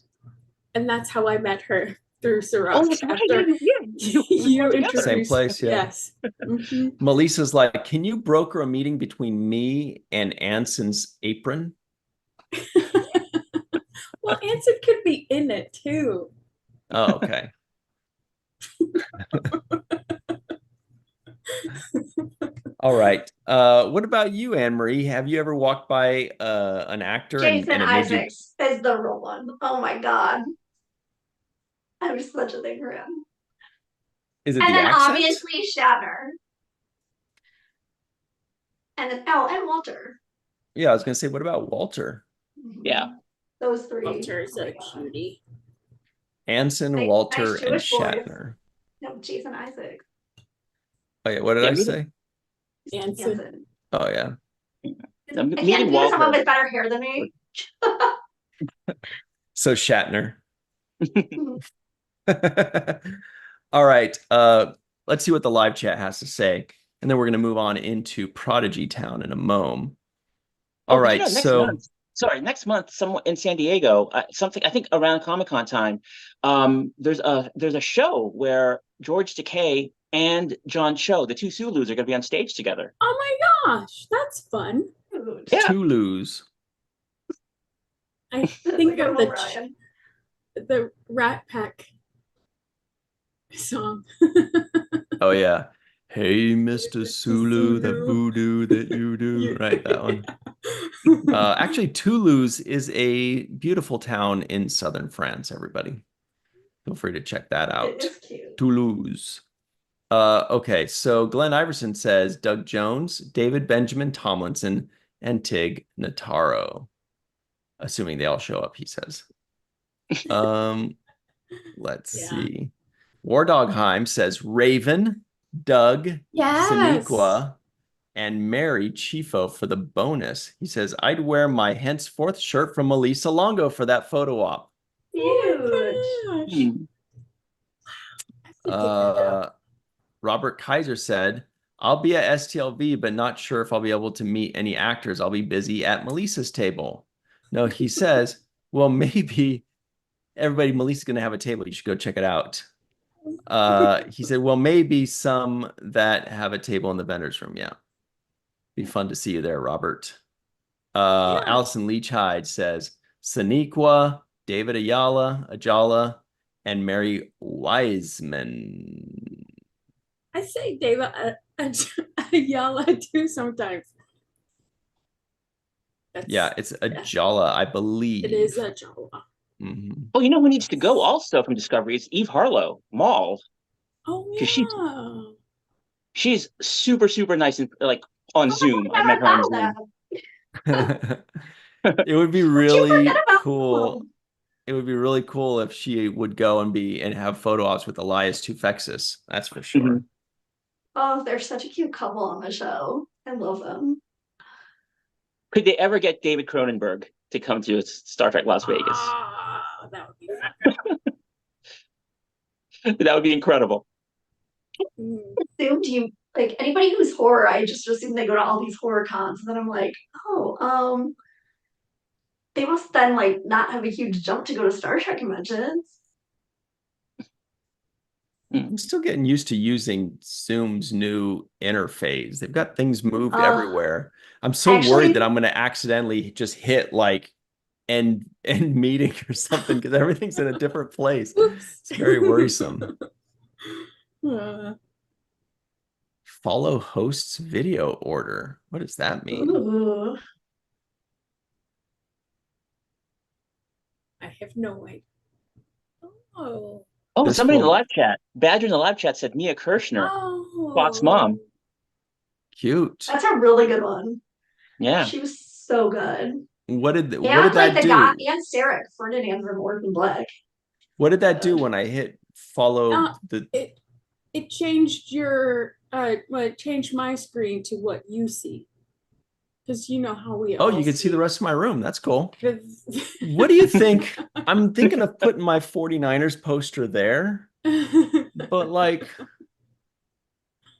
And that's how I met her, through Sirach. Oh, that's right. After you introduced. Same place, yeah. Yes. Mhm. Melissa's like, "Can you broker a meeting between me and Anson's apron?" Well, Anson could be in it too. Oh, okay. All right. What about you, Anne Marie? Have you ever walked by an actor Jason and it made you? Isaacs is the real one. Oh my God. I'm such a thing for him. Is it And the then accent? obviously Shatner. And then and Walter. Yeah, I was gonna say, what about Walter? Yeah. Those three. Walter's Oh a my God. cutie. Anson, Nice Walter, and Jewish boys. Shatner. No, Jason Isaacs. Oh yeah, what did Yeah, I say? Anson. Oh yeah. I can't Meeting think of someone Walter. with better hair than me. So Shatner. All right. Let's see what the live chat has to say. And then we're going to move on into Prodigy Town in a moment. All right. Next month, someone in San Diego, something I think around Comic-Con time, there's a show where George Takei and John Cho, the two Sulus, are going to be on stage together. Oh my gosh, that's fun. Yeah. Toulouse. I think of the Rat Pack song. Oh yeah. Hey, Mr. Sulu, the voodoo that you do. Right, that one. Actually, Toulouse is a beautiful town in southern France, everybody. Feel free to check that out. It is cute. Toulouse. Okay, so Glenn Iverson says Doug Jones, David Benjamin Tomlinson, and Tig Notaro. Assuming they all show up, he says. Let's see. War Dog Heim says Raven, Doug, Sonequa, and Mary Chifo for the bonus. He says, I'd wear my henceforth shirt from Melissa Longo for that photo op. Huge. Robert Kaiser said, I'll be at STLV, but not sure if I'll be able to meet any actors. I'll be busy at Melissa's table. No, he says, well, maybe Melissa's going to have a table. You should go check it out. He said, well, maybe some that have a table in the vendor's room. Yeah. Be fun to see you there, Robert. Allison Leach Hyde says, Sonequa, David Ajala, and Mary Wiseman. I say David yell I do sometimes. Yeah, it's a Jala, I believe. It is a Jawa. Mm-hmm. Oh, you know who needs to go also from Discovery? It's Eve Harlow, Maul. Oh Because yeah. she's super, super nice and like on Zoom. I met her on Zoom. It would be How'd you forget really about cool. them? It would be really cool if she would go and have photo ops with Elias Tufexis. That's for sure. Mhm. Oh, they're such a cute couple on the show. I love them. Could they ever get David Cronenberg to come to Star Trek Las Vegas? Ah, that would be That would be incredible. fun. Assumed you like anybody who's horror, I just assume they go to all these horror cons, and then I'm like, oh, they must then like not have a huge jump to go to Star Trek conventions. I'm still getting used to using Zoom's new interface. They've got things moved everywhere. I'm so worried that I'm going to accidentally just hit like end meeting or something because everything's in a different place. Oops. It's very worrisome. Uh, Follow host's video order. What does that mean? Ooh. I have no idea. Oh. Oh, This somebody in the will- live chat, Badger in the live chat said Mia Kirshner, Spock's Oh. mom. Cute. That's a really good one. Yeah. She was so good. What did And that like the do? guy and Sarek, Ferdinand from Orphan Black. What did that do when I hit follow the It changed your it changed my screen to what you see. Because you know how we Oh, all you can see the rest of my room. That's cool. the What do you think? I'm thinking of putting my 49ers poster there, but like,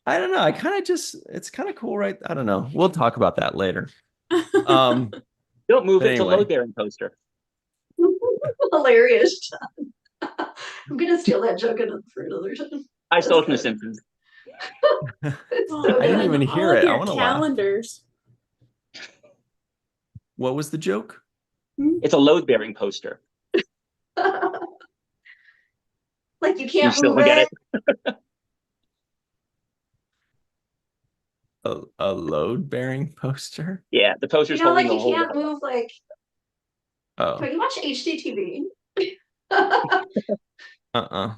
I don't know. I kind of just, it's kind of cool, right? I don't know. We'll talk about that later. Don't move But it to anyway. load bearing poster. Hilarious. I'm gonna steal that joke for another time. I stole it from The Simpsons. It's Oh, so I didn't good. even all hear of it. I your want to laugh. calendars. What was the joke? It's a load bearing poster. Like you You can't still move don't get it. it? A load bearing poster? Yeah, the poster's holding Like the you whole can't wall. move like. Oh, Can you watch HDTV? uh-uh.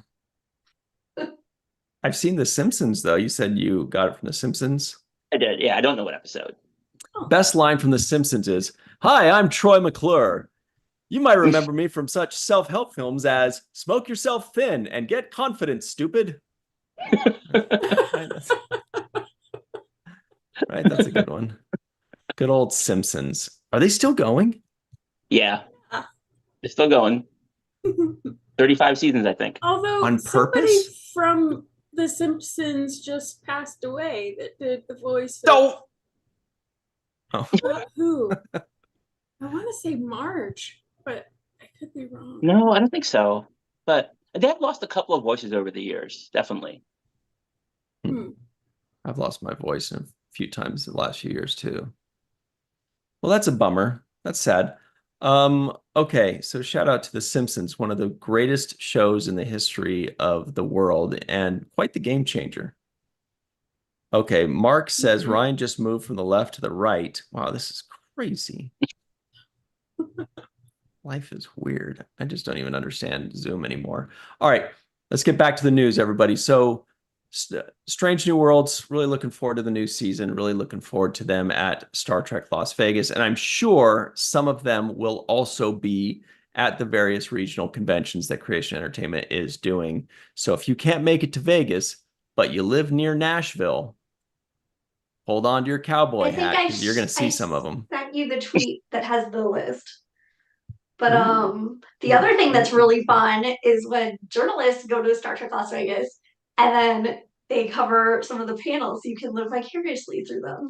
I've seen The Simpsons, though. You said you got it from The Simpsons. I did. Yeah, I don't know what episode. Best line from The Simpsons is, "Hi, I'm Troy McClure. You might remember me from such self-help films as Smoke Yourself Thin and Get Confident, Stupid." Right, that's a good one. Good old Simpsons. Are they still going? Yeah, it's still going. 35 seasons, I think. Although On somebody purpose? from The Simpsons just passed away that did the voice of Don't. Oh, who? I want to say Marge, but I could be wrong. No, I don't think so. But they have lost a couple of voices over the years, definitely. I've lost my voice a few times the last few years too. Well, that's a bummer. That's sad. Okay, so shout out to The Simpsons, one of the greatest shows in the history of the world and quite the game changer. Okay, Mark says Ryan just moved from the left to the right. Wow, this is crazy. Life is weird. I just don't even understand Zoom anymore. All right, let's get back to the news, everybody. So Strange New Worlds, really looking forward to the new season, really looking forward to them at Star Trek Las Vegas. And I'm sure some of them will also be at the various regional conventions that Creation Entertainment is doing. So if you can't make it to Vegas, but you live near Nashville, hold on to your cowboy hat because you're going to see some of them. Sent you the tweet that has the list. But the other thing that's really fun is when journalists go to Star Trek Las Vegas and then they cover some of the panels, so you can live vicariously through them.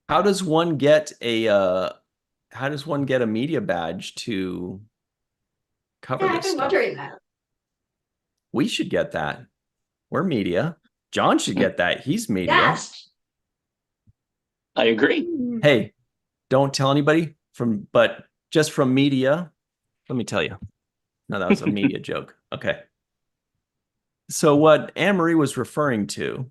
How does one get a media badge to cover Yeah, I've this been stuff? wondering that. We should get that. We're media. John should get that. He's media. Yes. I agree. Hey, don't tell anybody but just from media. Let me tell you. No, that was a media joke. Okay. So what Anne-Marie was referring to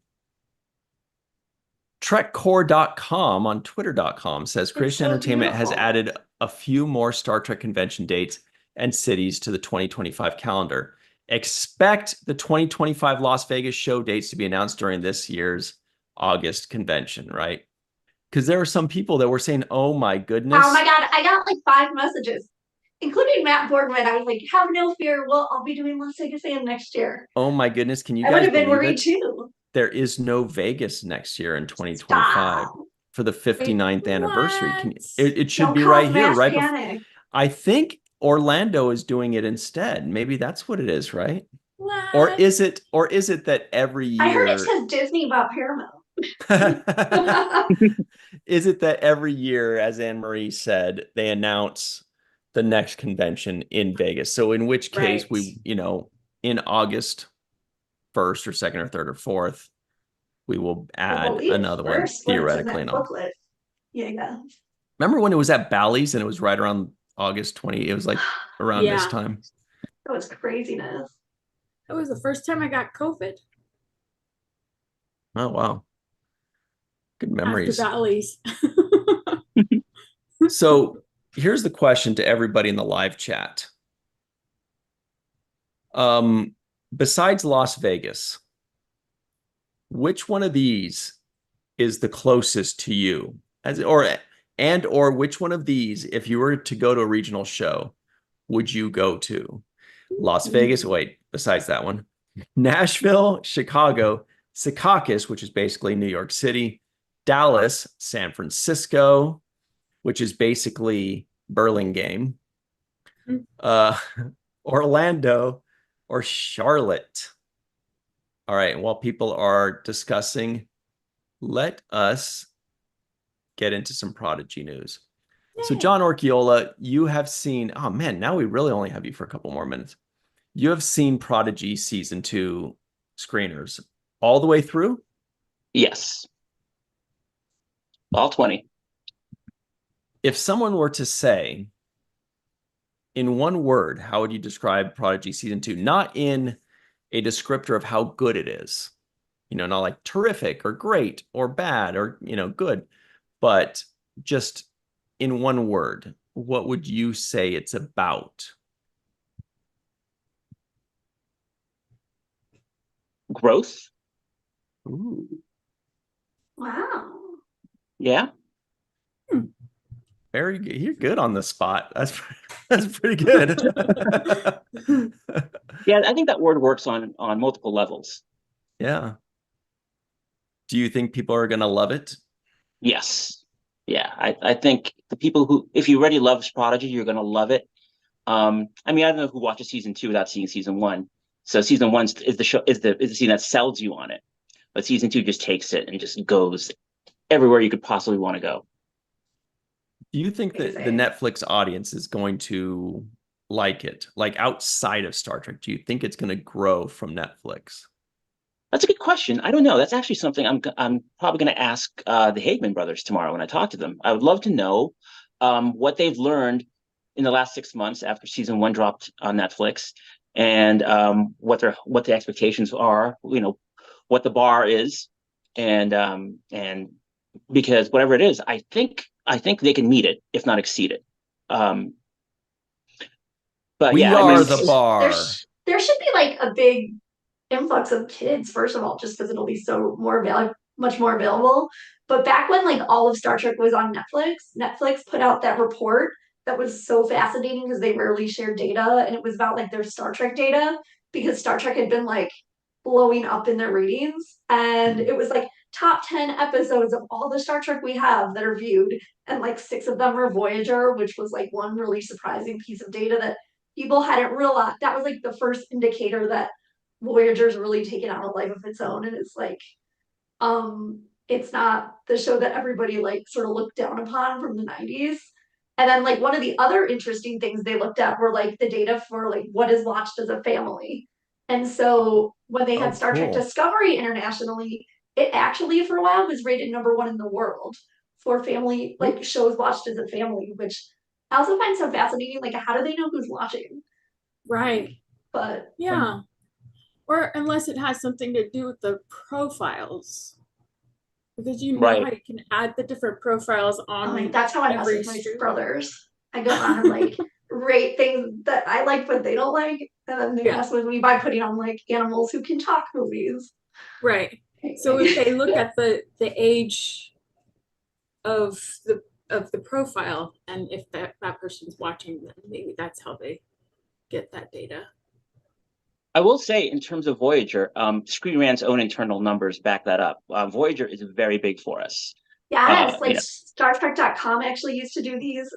TrekCore.com on Twitter.com says Creation so Entertainment has beautiful. added a few more Star Trek convention dates and cities to the 2025 calendar. Expect the 2025 Las Vegas show dates to be announced during this year's August convention, right? Because there were some people that were saying, oh my goodness. Oh my God, I got like 5 messages, including Matt Boardman. I was like, have no fear. I'll be doing Las Vegas AM next year. Oh my goodness. Can you I would guys have been believe worried it? too. There is no Vegas next year in 2025 Stop. for the 59th anniversary. What? It should Don't be cause right here, mass right before. panic. I think Orlando is doing it instead. Maybe that's what it is, right? What? Or is it that every I heard it year says Disney bought Paramount. is it that every year, as Anne Marie said, they announce the next convention in Vegas? So in which case Right. we, in August 1st or 2nd or 3rd or 4th, we will I add believe another one first when it's in theoretically. that booklet. Yeah. Remember when it was at Bally's and it was right around August 20? It was like around this Yeah. time. That was craziness. That was the first time I got COVID Oh, wow. Good after memories. Bally's. So here's the question to everybody in the live chat. Besides Las Vegas, which one of these is the closest to you? Or which one of these, if you were to go to a regional show, would you go to? Las Vegas, wait, besides that one, Nashville, Chicago, Secaucus, which is basically New York City, Dallas, San Francisco, which is basically Burlingame, Orlando, or Charlotte. All right, and while people are discussing, let us get into some Prodigy news. So, John Orchiola, you have seen, oh man, now we really only have you for a couple more minutes. You have seen Prodigy season 2 screeners all the way through? Yes. All 20. If someone were to say, in one word, how would you describe Prodigy season 2? Not in a descriptor of how good it is, not like terrific or great or bad or, good, but just in one word, what would you say it's about? Growth. Ooh. Wow. Yeah. Very good. You're good on the spot. That's pretty good. Yeah, I think that word works on multiple levels. Yeah. Do you think people are going to love it? Yes. Yeah, I think the people who, if you already love Prodigy, you're going to love it. I don't know who watches season 2 without seeing season 1. So season 1 is the show, is the season that sells you on it, but season 2 just takes it and just goes everywhere you could possibly want to go. Do you think that the Netflix audience is going to like it, like outside of Star Trek? Do you think it's going to grow from Netflix? That's a good question. I don't know. That's actually something I'm probably going to ask the Hageman brothers tomorrow when I talk to them. I would love to know what they've learned in the last 6 months after season 1 dropped on Netflix, and what the expectations are. What the bar is, and because whatever it is, I think they can meet it, if not exceed it. But we yeah, are the bar. There should be like a big influx of kids, first of all, just because it'll be so much more available. But back when like all of Star Trek was on Netflix put out that report that was so fascinating because they rarely shared data, and it was about like their Star Trek data, because Star Trek had been like blowing up in their ratings, and it was like top 10 episodes of all the Star Trek we have that are viewed, and like 6 of them were Voyager, which was like one really surprising piece of data that people hadn't realized. That was like the first indicator that Voyager's really taken on a life of its own, and it's like it's not the show that everybody like sort of looked down upon from the 90s. And then like one of the other interesting things they looked at were like the data for like what is watched as a family. And so when they had Star Trek Discovery internationally, it actually for a while was rated #1 in the world for family like shows watched as a family, which I also find so fascinating. Like, how do they know who's watching? Right. But yeah. Or unless it has something to do with the profiles. Because you know Right. how you can add the different profiles on Like, that's how I mess every with my stream. brothers. I go on and like rate things that I like but they don't like, and then they Yeah. mess with me by putting on like animals who can talk movies. Right. So if they look at the age of the profile, and if that person's watching, then maybe that's how they get that data. I will say, in terms of Voyager, Screen Rant's own internal numbers back that up. Voyager is very big for us. Yes, like You know, StarTrek.com actually used to do these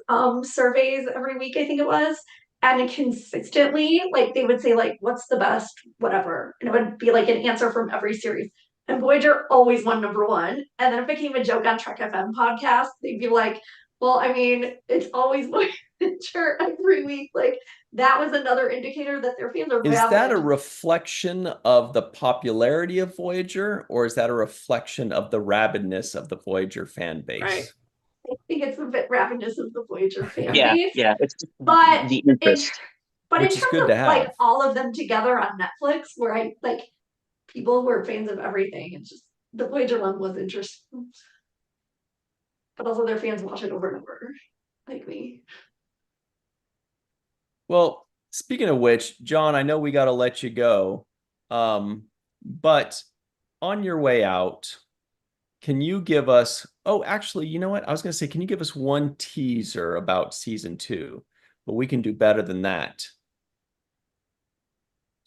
surveys every week, I think it was. And consistently, like they would say, like, what's the best, whatever. And it would be like an answer from every series. And Voyager always won #1. And then it became a joke on Trek FM podcast. They'd be like, well, I mean, it's always Voyager every week. Like that was another indicator that their fans are Is that a valid. reflection of the popularity of Voyager, or is that a reflection of the rabidness of the Voyager fan base? Right. I think it's a bit ravenous of the Voyager fan yeah, base. yeah, it's But the in interest. But Which in is terms good of to like have. all of them together on Netflix, where I like people who are fans of everything, it's just the Voyager one was interesting. But also their fans watch it over and over, like me. Well, speaking of which, John, I know we got to let you go. But on your way out, can you give us, oh, actually, you know what? I was going to say, can you give us one teaser about season 2? But we can do better than that.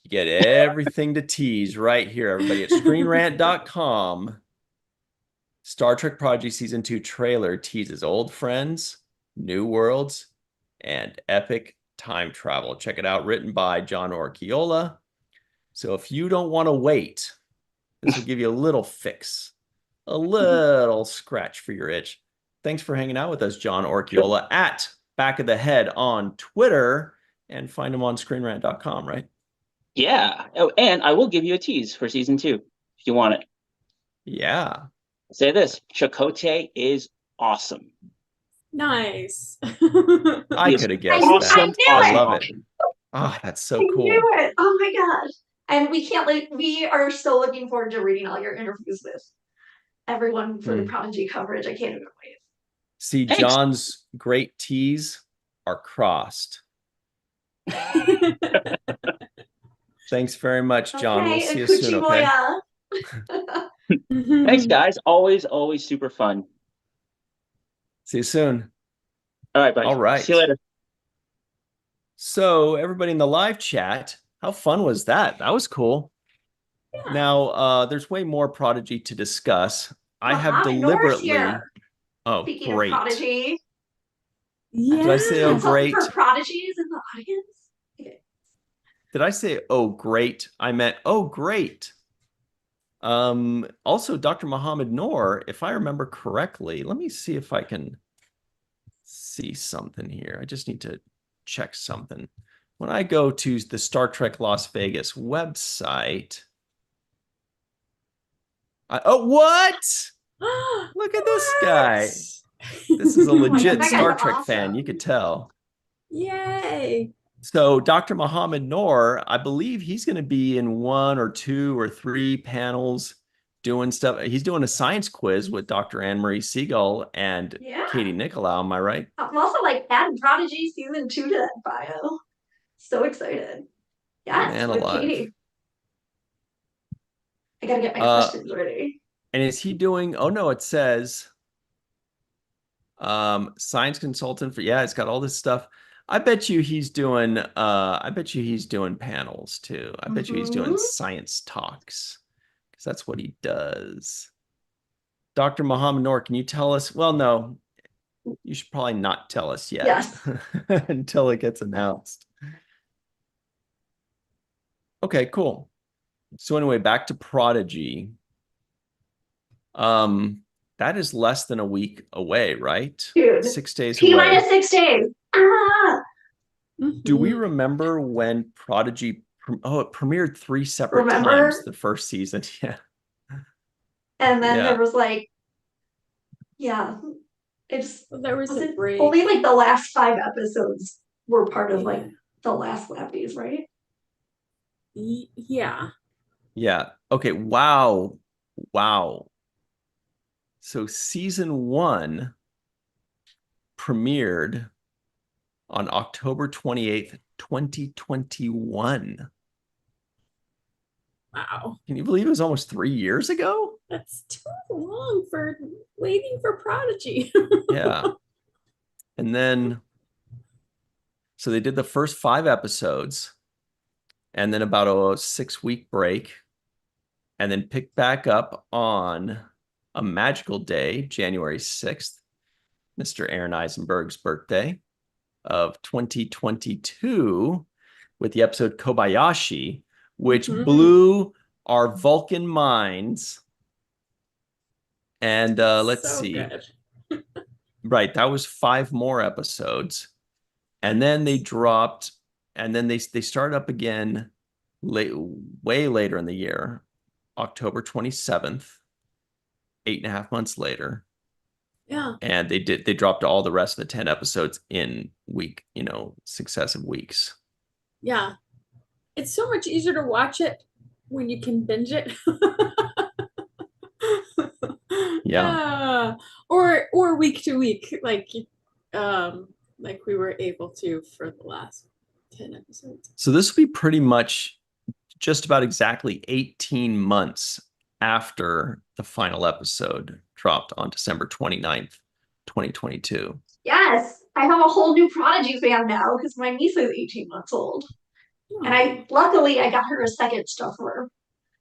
You get everything to tease right here, everybody, at screenrant.com. Star Trek Prodigy Season 2 trailer teases old friends, new worlds, and epic time travel. Check it out, written by John Orchiola. So if you don't want to wait, this will give you a little fix, a little scratch for your itch. Thanks for hanging out with us, John Orchiola, at Back of the Head on Twitter, and find him on screenrant.com, right? Yeah. Oh, and I will give you a tease for season 2 if you want it. Yeah. I'll say this: Chakotay is awesome. Nice. I He is could have guessed I that. knew I it. love it. Ah, that's so I cool. knew it. Oh my gosh. And we can't like we are so looking forward to reading all your interviews with everyone for the Prodigy coverage. I can't even wait. See, Thanks. John's great T's are crossed. Thanks very much, John. Okay, We'll see you soon, okay? Thanks, guys. Always super fun. See you soon. All right, buddy. All right. See you later. So, everybody in the live chat, how fun was that? That was cool. Yeah. Now, there's way more Prodigy to discuss. I have deliberately... Oh, Speaking great. of Prodigy. Yeah. Did I say, oh, great? For Prodigies in the audience? Okay. Did I say, oh, great? I meant, oh, great. Also, Dr. Muhammad Noor, if I remember correctly, let me see if I can see something here. I just need to check something. When I go to the Star Trek Las Vegas website, oh, what? Look at this guy. This is a legit Star Trek fan. You could tell. Yay. So Dr. Muhammad Noor, I believe he's going to be in 1 or 2 or 3 panels doing stuff. He's doing a science quiz with Dr. Anne-Marie Siegel and Katie Nicolau. Am I right? I'm also like adding Prodigy season 2 to that bio. So excited. Yes, Man with alive. Katie. I gotta get my questions ready. And is he doing, oh no, it says science consultant for, yeah, it's got all this stuff. I bet you he's doing panels too. I bet you he's doing science talks, because that's what he does. Dr. Muhammad Noor, can you tell us? Well, no, you should probably not tell us yet. Yes. Until it gets announced. Okay, cool. So anyway, back to Prodigy. That is less than a week away, right? Dude, 6 days T away. minus 6 days. Ah! Do we remember when Prodigy, it premiered 3 separate times the first season? Yeah. And then there was like, there was a break. Only like the last 5 episodes were part of like the last Lappies, right? Yeah. Yeah. Okay. Wow. So season 1 premiered on October 28th, 2021. Wow. Can you believe it was almost 3 years ago? That's too long for waiting for Prodigy. Yeah. And then, so they did the first 5 episodes and then about a 6-week break and then picked back up on a magical day, January 6th, Mr. Aaron Eisenberg's birthday of 2022 with the episode Kobayashi, which blew our Vulcan minds. And let's So see. good. Right, that was 5 more episodes. And then they dropped, and then they started up again way later in the year, October 27th, 8.5 months later. Yeah. And they dropped all the rest of the 10 episodes in successive weeks. Yeah. It's so much easier to watch it when you can binge it. Yeah. Or week to week, like we were able to for the last 10 episodes. So this will be pretty much just about exactly 18 months after the final episode dropped on December 29th, 2022. Yes, I have a whole new Prodigy fan now because my niece is 18 months old. And luckily I got her a second stuffer.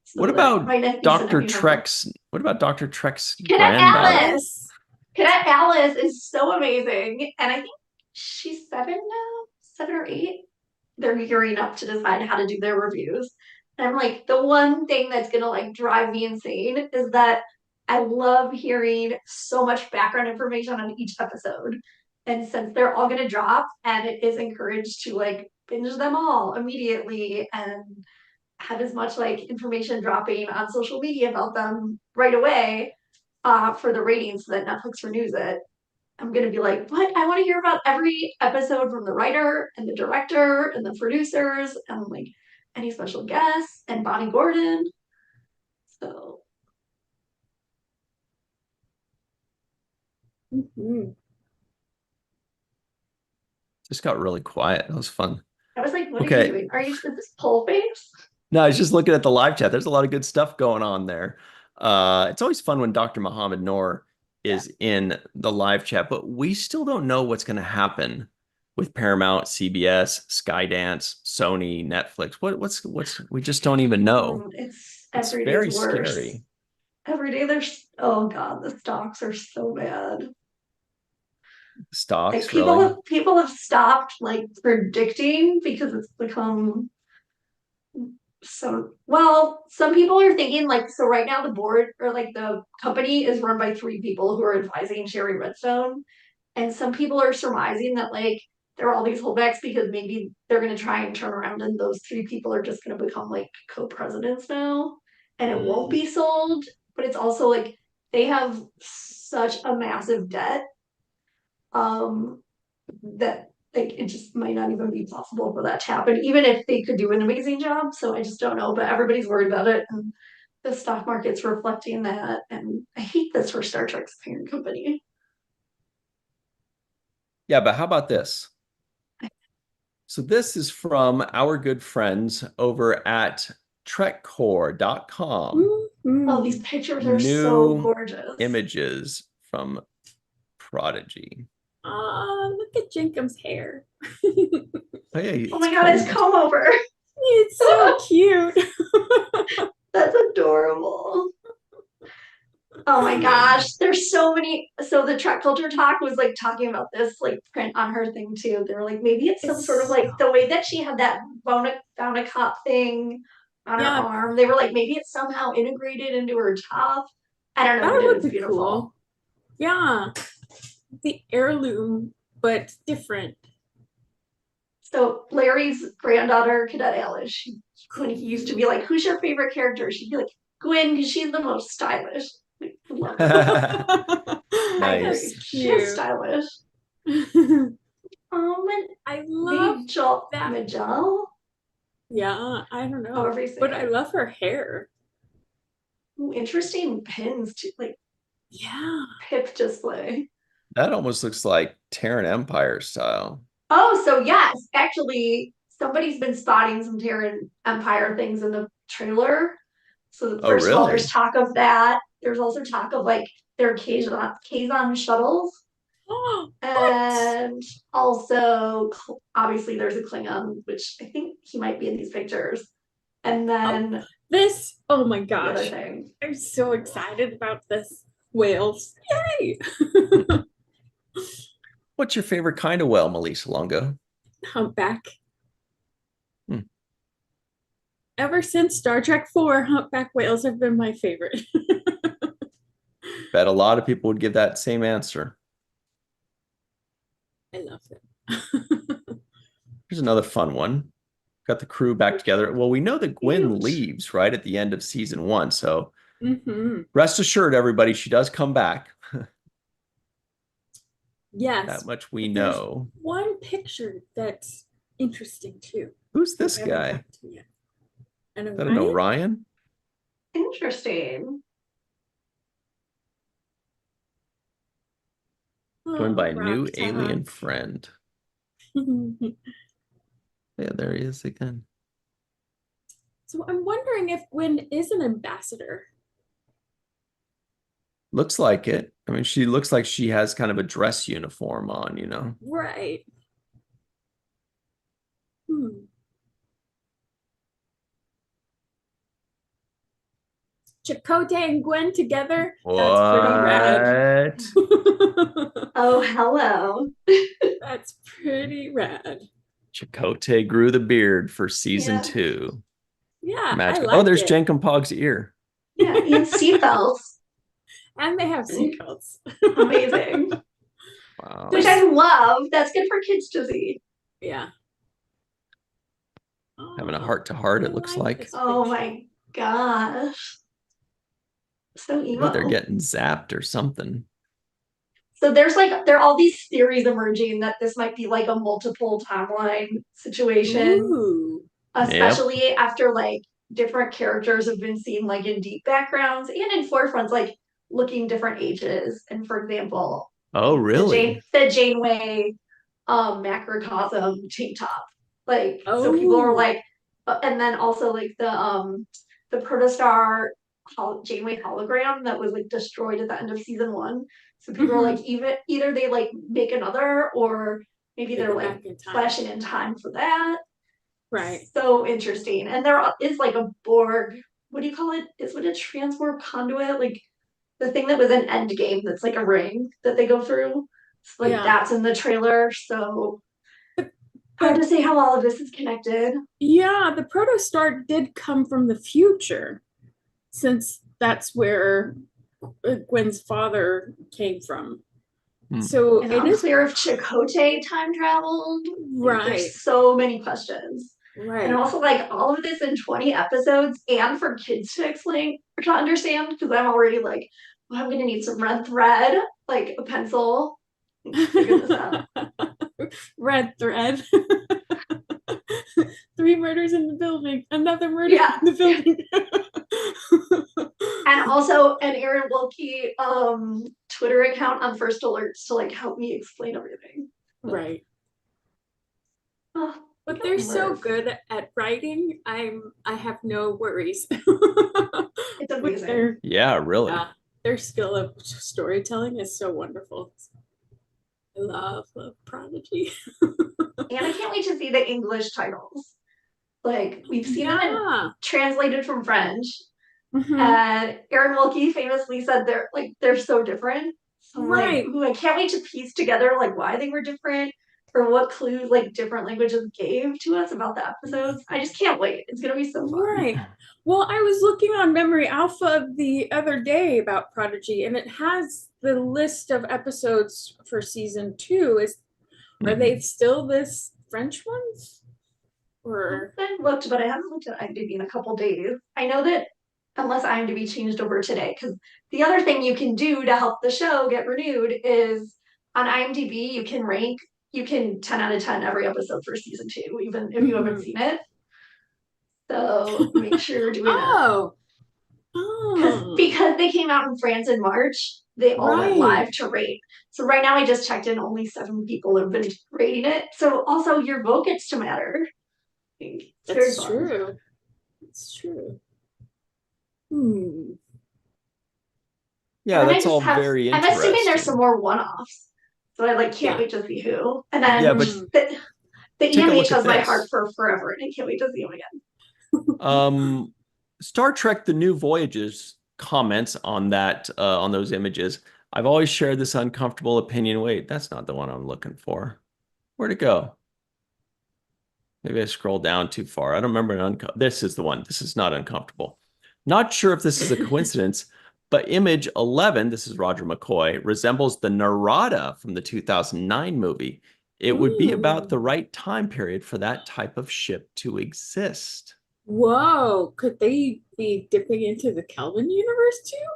So what about Dr. Trek? What about Dr. Trek's Cadet granddaughter? Alice. Cadet Alice is so amazing. And I think she's 7 now, 7 or 8. They're gearing up to decide how to do their reviews. And I'm like, the one thing that's gonna like drive me insane is that I love hearing so much background information on each episode. And since they're all gonna drop and it is encouraged to like binge them all immediately and have as much like information dropping on social media about them right away for the ratings so that Netflix renews it. I'm gonna be like, what? I want to hear about every episode from the writer and the director and the producers and like any special guests and Bonnie Gordon. So Just got really quiet. That was fun. I was like, what Okay. are you doing? Are you just this pole face? No, I was just looking at the live chat. There's a lot of good stuff going on there. It's always fun when Dr. Muhammad Noor is in the live chat, but we still don't know what's going to happen with Paramount, CBS, Skydance, Sony, Netflix. What's we just don't even know. It's It's every very day's worse. scary. Every day there's, oh God, the stocks are so bad. Stocks, Like really? people have stopped like predicting because it's become so, well, some people are thinking like, so right now the board or like the company is run by 3 people who are advising Sherry Redstone. And some people are surmising that like there are all these holdbacks because maybe they're going to try and turn around and those 3 people are just going to become like co-presidents now and it won't be sold. But it's also like they have such a massive debt that like it just might not even be possible for that to happen, even if they could do an amazing job. So I just don't know, but everybody's worried about it, and the stock market's reflecting that. And I hate this for Star Trek's parent company. Yeah, but how about this? So this is from our good friends over at trekcore.com. Oh, these pictures are so gorgeous. Images from Prodigy. Look at Jenkum's hair. Oh, yeah, oh my God, it's comb over. It's so cute. That's adorable. Oh my gosh, there's so many. So the Trek Culture Talk was like talking about this like print on her thing too. They were like, maybe it's some sort of like the way that she had that Fauna Cop thing on her arm. They were like, maybe it's somehow integrated into her top. I don't know. That would be beautiful. Cool. Yeah, the heirloom, but different. So Larry's granddaughter, Cadet Alice, when he used to be like, "Who's your favorite character?" She'd be like, "Gwen, because she's the most stylish." Nice. She's stylish. I love that Majel. Yeah, I don't know, but I love her hair. Ooh, interesting pins too. Like Yeah. pip display. That almost looks like Terran Empire style. Oh, so yes, actually, somebody's been spotting some Terran Empire things in the trailer. So Oh, first of all, there's really? talk of that. There's also talk of like their Kazon shuttles. Oh, what? And also, obviously, there's a Klingon, which I think he might be in these pictures. And Oh, then this. Oh my the other gosh. thing. I'm so excited about this. Whales. Yay. What's your favorite kind of whale, Melissa Longo? Humpback. Hmm. Ever since Star Trek 4, humpback whales have been my favorite. Bet a lot of people would give that same answer. I love them. Here's another fun one. Got the crew back together. Well, we know that Gwen Cute. leaves right at the end of season 1, so Mm-hmm. rest assured, everybody, she does come back. Yes. That much we But there's know. one picture that's interesting too. Who's that this we haven't guy? gotten to yet. And Is that an Orion? Interesting. Joined by a Oh, new rock alien talk. friend. Yeah, there he is again. So I'm wondering if Gwen is an ambassador. Looks like it. I mean, she looks like she has kind of a dress uniform on, you know. Right. Hmm. Chakotay and Gwen together? That's pretty rad. What? Oh, hello. That's pretty rad. Chakotay grew the beard for season Yeah. 2. Yeah, I Magical. Oh, like there's it. Jankum Pog's ear. Yeah, and seatbelts. And they have seatbelts. Amazing. Wow. Which I love. That's good for kids to see. Yeah. Having a Oh, heart-to-heart, I it looks like like. this Oh picture. my gosh. So Maybe they're emo. getting zapped or something. So there are all these theories emerging that this might be like a multiple timeline situation, Ooh. Yep. especially after like different characters have been seen like in deep backgrounds and in forefronts, like looking different ages. And for example, Oh, like really? the Janeway macrocosm tank top. Like so people are Oh. like and then also like the protostar Janeway hologram that was like destroyed at the end of season 1. So people are like Mhm. even either they like make another or maybe They they're go like back in time. flashing in time for that. Right. So interesting. And there is like a Borg, what do you call it? Is it a transwarp conduit? Like the thing that was in Endgame that's like a ring that they go through. So, like Yeah. that's in the trailer. So hard But to say how all of this is connected. yeah, the protostar did come from the future, since that's where Gwen's father came from. Hmm. So And it is unclear if Chakotay time traveled. Like, right. there's so many questions. And Right. also like all of this in 20 episodes and for kids to explain or to understand, because I'm already like, well, I'm gonna need some red thread, like a pencil, figure this out. Red thread. 3 murders in the building. Another murder Yeah. in the building. And also an Aaron Wilkie Twitter account on First Alerts to like help me explain everything. Right. Oh, But they're so good at writing. I have no worries. it's With amazing. Yeah, really. their skill of storytelling is so wonderful. I love Prodigy. And I can't wait to see the English titles. Like we've seen them Yeah. translated from French. Mhm. And Aaron Wilkie famously said they're so different. So I'm like, Right. ooh, I can't wait to piece together like why they were different or what clues like different languages gave to us about the episodes. I just can't wait. It's gonna be so fun. Right. Well, I was looking on Memory Alpha the other day about Prodigy, and it has the list of episodes for season 2. Are Mhm. they still this French ones? Or I've looked, but I haven't looked at IMDb in a couple days. I know that unless IMDb changed over today, because the other thing you can do to help the show get renewed is on IMDb you can 10 out of 10 every episode for season 2, even if you haven't Mhm. seen it. So make sure you're doing that. Oh, Oh, because they came out in France in March, they all went right. live to rate. So right now I just checked in, only 7 people have been rating it. So also your vote gets to matter. It's very That's fun. true. It's true. Hmm. Yeah, And then that's all very I'm assuming there's some interesting. more one-offs. So I like can't Yeah. wait to see who. And Yeah, then but Mm. the take a EMH look at has my heart this. for forever, and I can't wait to see him again. Star Trek: The New Voyages comments on that on those images. I've always shared this uncomfortable opinion. Wait, that's not the one I'm looking for. Where'd it go? Maybe I scrolled down too far. I don't remember. This is the one. This is not uncomfortable. Not sure if this is a coincidence, but image 11, this is Roger McCoy, resembles the Narada from the 2009 movie. It would be about the Ooh. right time period for that type of ship to exist. Whoa, could they be dipping into the Kelvin universe too?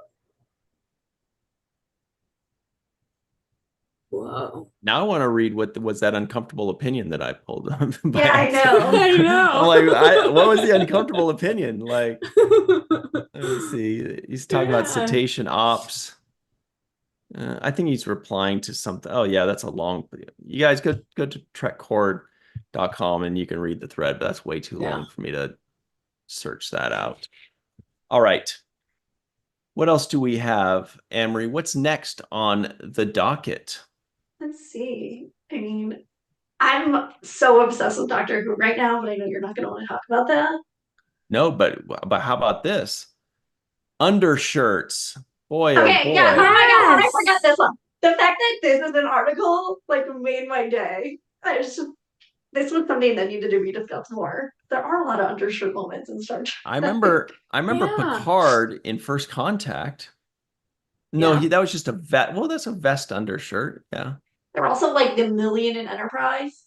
Whoa. Now I want to read what was that uncomfortable opinion that I pulled by Yeah, I accident. know. I I'm know. like, what was the uncomfortable opinion? Like, let me see. He's talking about Yeah. cetacean ops. I think he's replying to something. Oh yeah, that's a long. You guys go to trekcord.com and you can read the thread, but that's way too Yeah. long for me to search that out. All right. What else do we have, Amory? What's next on the docket? Let's see. I mean, I'm so obsessed with Doctor Who right now, but I know you're not going to want to talk about that. No, but how about this? Undershirts. Boy, oh Okay, yeah. Oh boy. my God, how did I Yes. forget this one? The fact that this is an article like made my day. This was something that needed to be discussed more. There are a lot of undershirt moments in Star Trek. I remember Yeah. Picard in First Contact. No, Yeah. that was just a vet. Well, that's a vest undershirt. Yeah. There are also like the Million in Enterprise,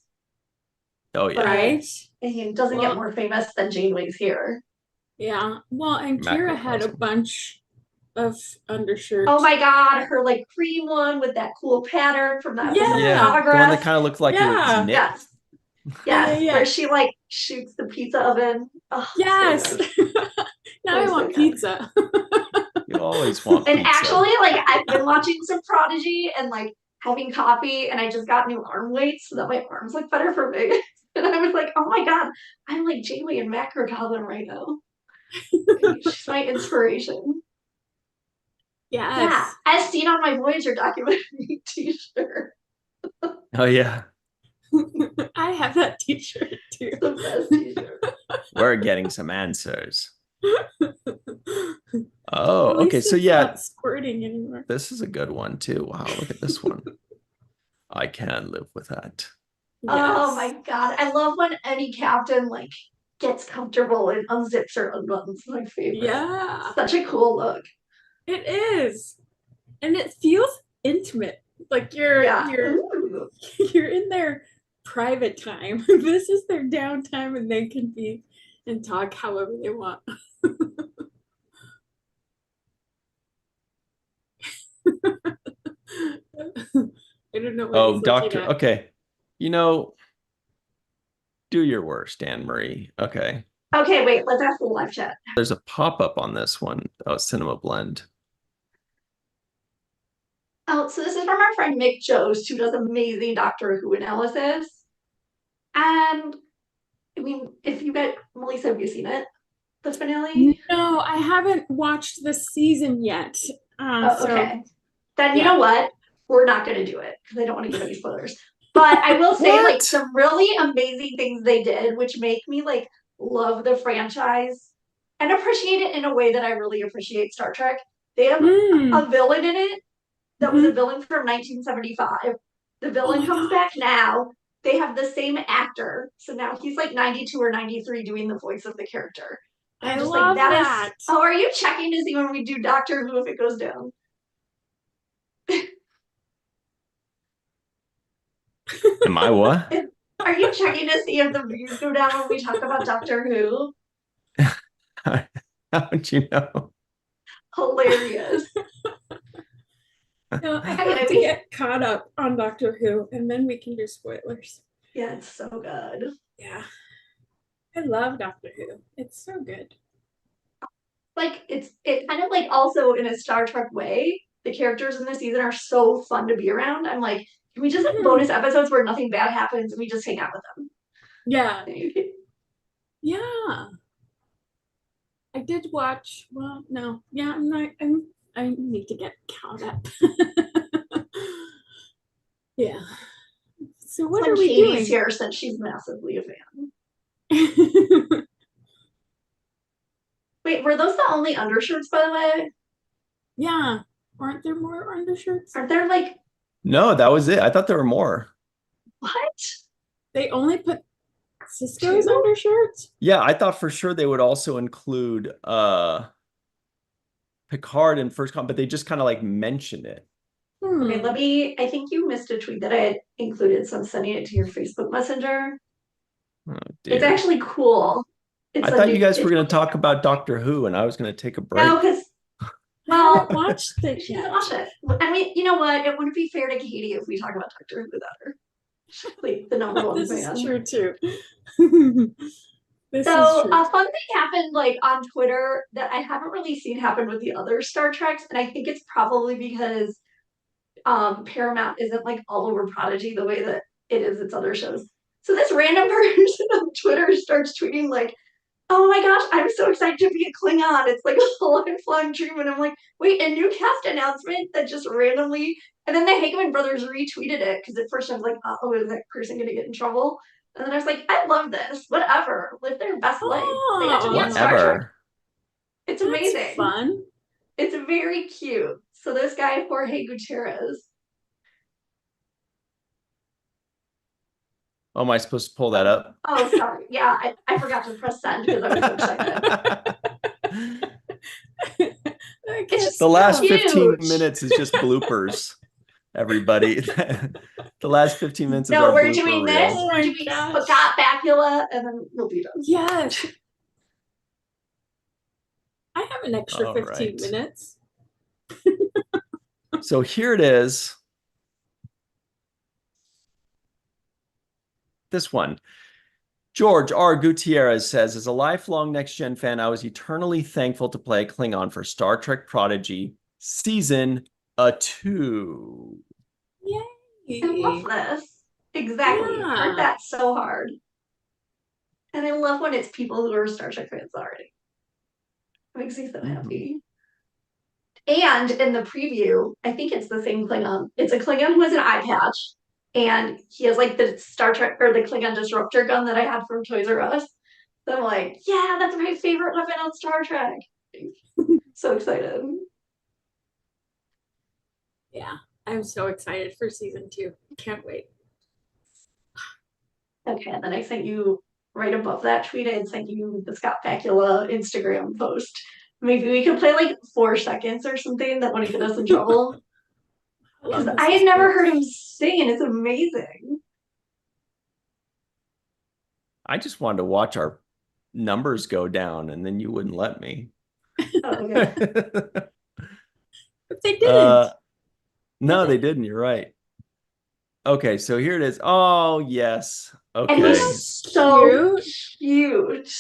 Oh but yeah. Right. he doesn't get Well, more famous than Janeway's here. yeah. Well, and Kira had a Macrocosm. bunch of Oh undershirts. my God, her like cream one with that cool pattern from the episode Yeah, the one that Progress. kind of looked like it was Yeah. knit. Yes, Yeah. yes, where Yeah. she like shoots the pizza oven. Oh, so Yes. good. Now I So, so want good. pizza. You always want And pizza. actually, like I've been watching some Prodigy and like having coffee, and I just got new arm weights so that my arms look better for Vegas. And I was like, oh my God, I'm like Janeway in macrocosm right now. She's my inspiration. Yeah, Yes. as seen on my Voyager documentary t-shirt. Oh yeah, I have that t-shirt too. The best t-shirt. we're getting some answers. At Oh, okay. least So it's yeah, not squirting anymore. this is a good one too. Wow, look at this one. I can live with that. Oh Yes. my God, I love when any captain like gets comfortable and unzips or unbuttons. My favorite. Yeah, Such a cool look. it is. And it feels intimate. Like Yeah. you're Ooh. you're in their private time. This is their downtime and they can be and talk however they want. I don't know what Oh, he's looking Doctor. at. Okay, you know, do your worst, Anne Marie. Okay. Okay, wait, let's ask the live chat. There's a pop-up on this one. Oh, Cinema Blend. Oh, so this is from our friend Mick Jost, who does amazing Doctor Who analysis. And I mean, if you get Melissa, have you seen it? The finale? No, I haven't watched this season yet. Oh, So okay. Then you yeah. know what? We're not going to do it because I don't want to give any spoilers. But I will say, like, What? some really amazing things they did, which make me like love the franchise and appreciate it in a way that I really appreciate Star Trek. They have Mm. a villain in it that was a Mhm. villain from 1975. The Oh villain my comes god. back now. They have the same actor. So now he's like 92 or 93 doing the voice of the character. And I I'm just like, love that is. that. Oh, are you checking to see when we do Doctor Who if it goes down? Am I what? Are you checking to see if the views go down when we talk about Doctor Who? How would you know? Hilarious. No, I I mean, have to get caught up on Doctor Who and then we can do spoilers. yeah, it's so good. Yeah. I love Doctor Who. It's so good. Like like it kind of like also in a Star Trek way, the characters in this season are so fun to be around. I'm like, can we just have bonus episodes where nothing bad happens and we just hang out with them? Yeah. Yeah. I did watch, well, no, yeah, I need to get caught up. Yeah. So what are we Katie's doing? here since she's massively a fan. Wait, were those the only undershirts, by the way? Yeah. Aren't there more undershirts? Aren't there like No, that was it. I thought there were more. what? They only put Cisco's Two? undershirts? Yeah, I thought for sure they would also include Picard in first but they just kind of like mentioned it. Okay, I think you missed a tweet that I had included, so I'm sending it to your Facebook Messenger. Oh, dear. It's actually cool. I thought you guys were going to talk about Doctor Who, and I was going to take a break. No, because I haven't watched it she yet. doesn't watch it. I mean, you know what? It wouldn't be fair to Katie if we talk about Doctor Who without her. She's like the number one This fan. is true too. This So is true. a fun thing happened like on Twitter that I haven't really seen happen with the other Star Treks, and I think it's probably because Paramount isn't like all over Prodigy the way that it is its other shows. So this random person on Twitter starts tweeting like, "Oh my gosh, I'm so excited to be a Klingon. It's like a lifelong dream." And I'm like, wait, a new cast announcement that just randomly, and then the Hageman brothers retweeted it because at first I was like, oh, is that person gonna get in trouble? And then I was like, I love this. Whatever. Live their best life. They got to be on Star Trek. Whatever. It's That's amazing. fun. It's very cute. So this guy, Jorge Gutierrez. Oh, am I supposed to pull that up? Oh, sorry. Yeah, I forgot to press send because I was so excited. It's just The last so 15 huge. minutes is just bloopers, everybody. The last 15 minutes is No, our we're blooper doing reel. this. Oh We're my doing gosh. Forgot Bacula, and then we'll be done. Yes. I have an extra All 15 right. minutes. So here it is. This one. George R. Gutierrez says, as a lifelong Next Gen fan, I was eternally thankful to play a Klingon for Star Trek Prodigy Season 2. Yay. I love this. Exactly. Yeah. Heard that so hard. And I love when it's people who are Star Trek fans already. It makes me so happy. And in the preview, I think it's the same Klingon. It's a Klingon who has an eye patch. And he has like the Star Trek or the Klingon disruptor gun that I had from Toys R Us. So I'm like, yeah, that's my favorite weapon on Star Trek. So excited. Yeah, I'm so excited for season 2. Can't wait. Okay, and then I sent you right above that tweet, I had sent you the Scott Bakula Instagram post. Maybe we could play like 4 seconds or something that wouldn't get us in trouble. Because I had never heard him sing, and it's amazing. I just wanted to watch our numbers go down, and then you wouldn't let me. Oh, okay. But they didn't. No, they didn't. You're right. Okay, so here it is. Oh, yes. Okay. And he's so cute.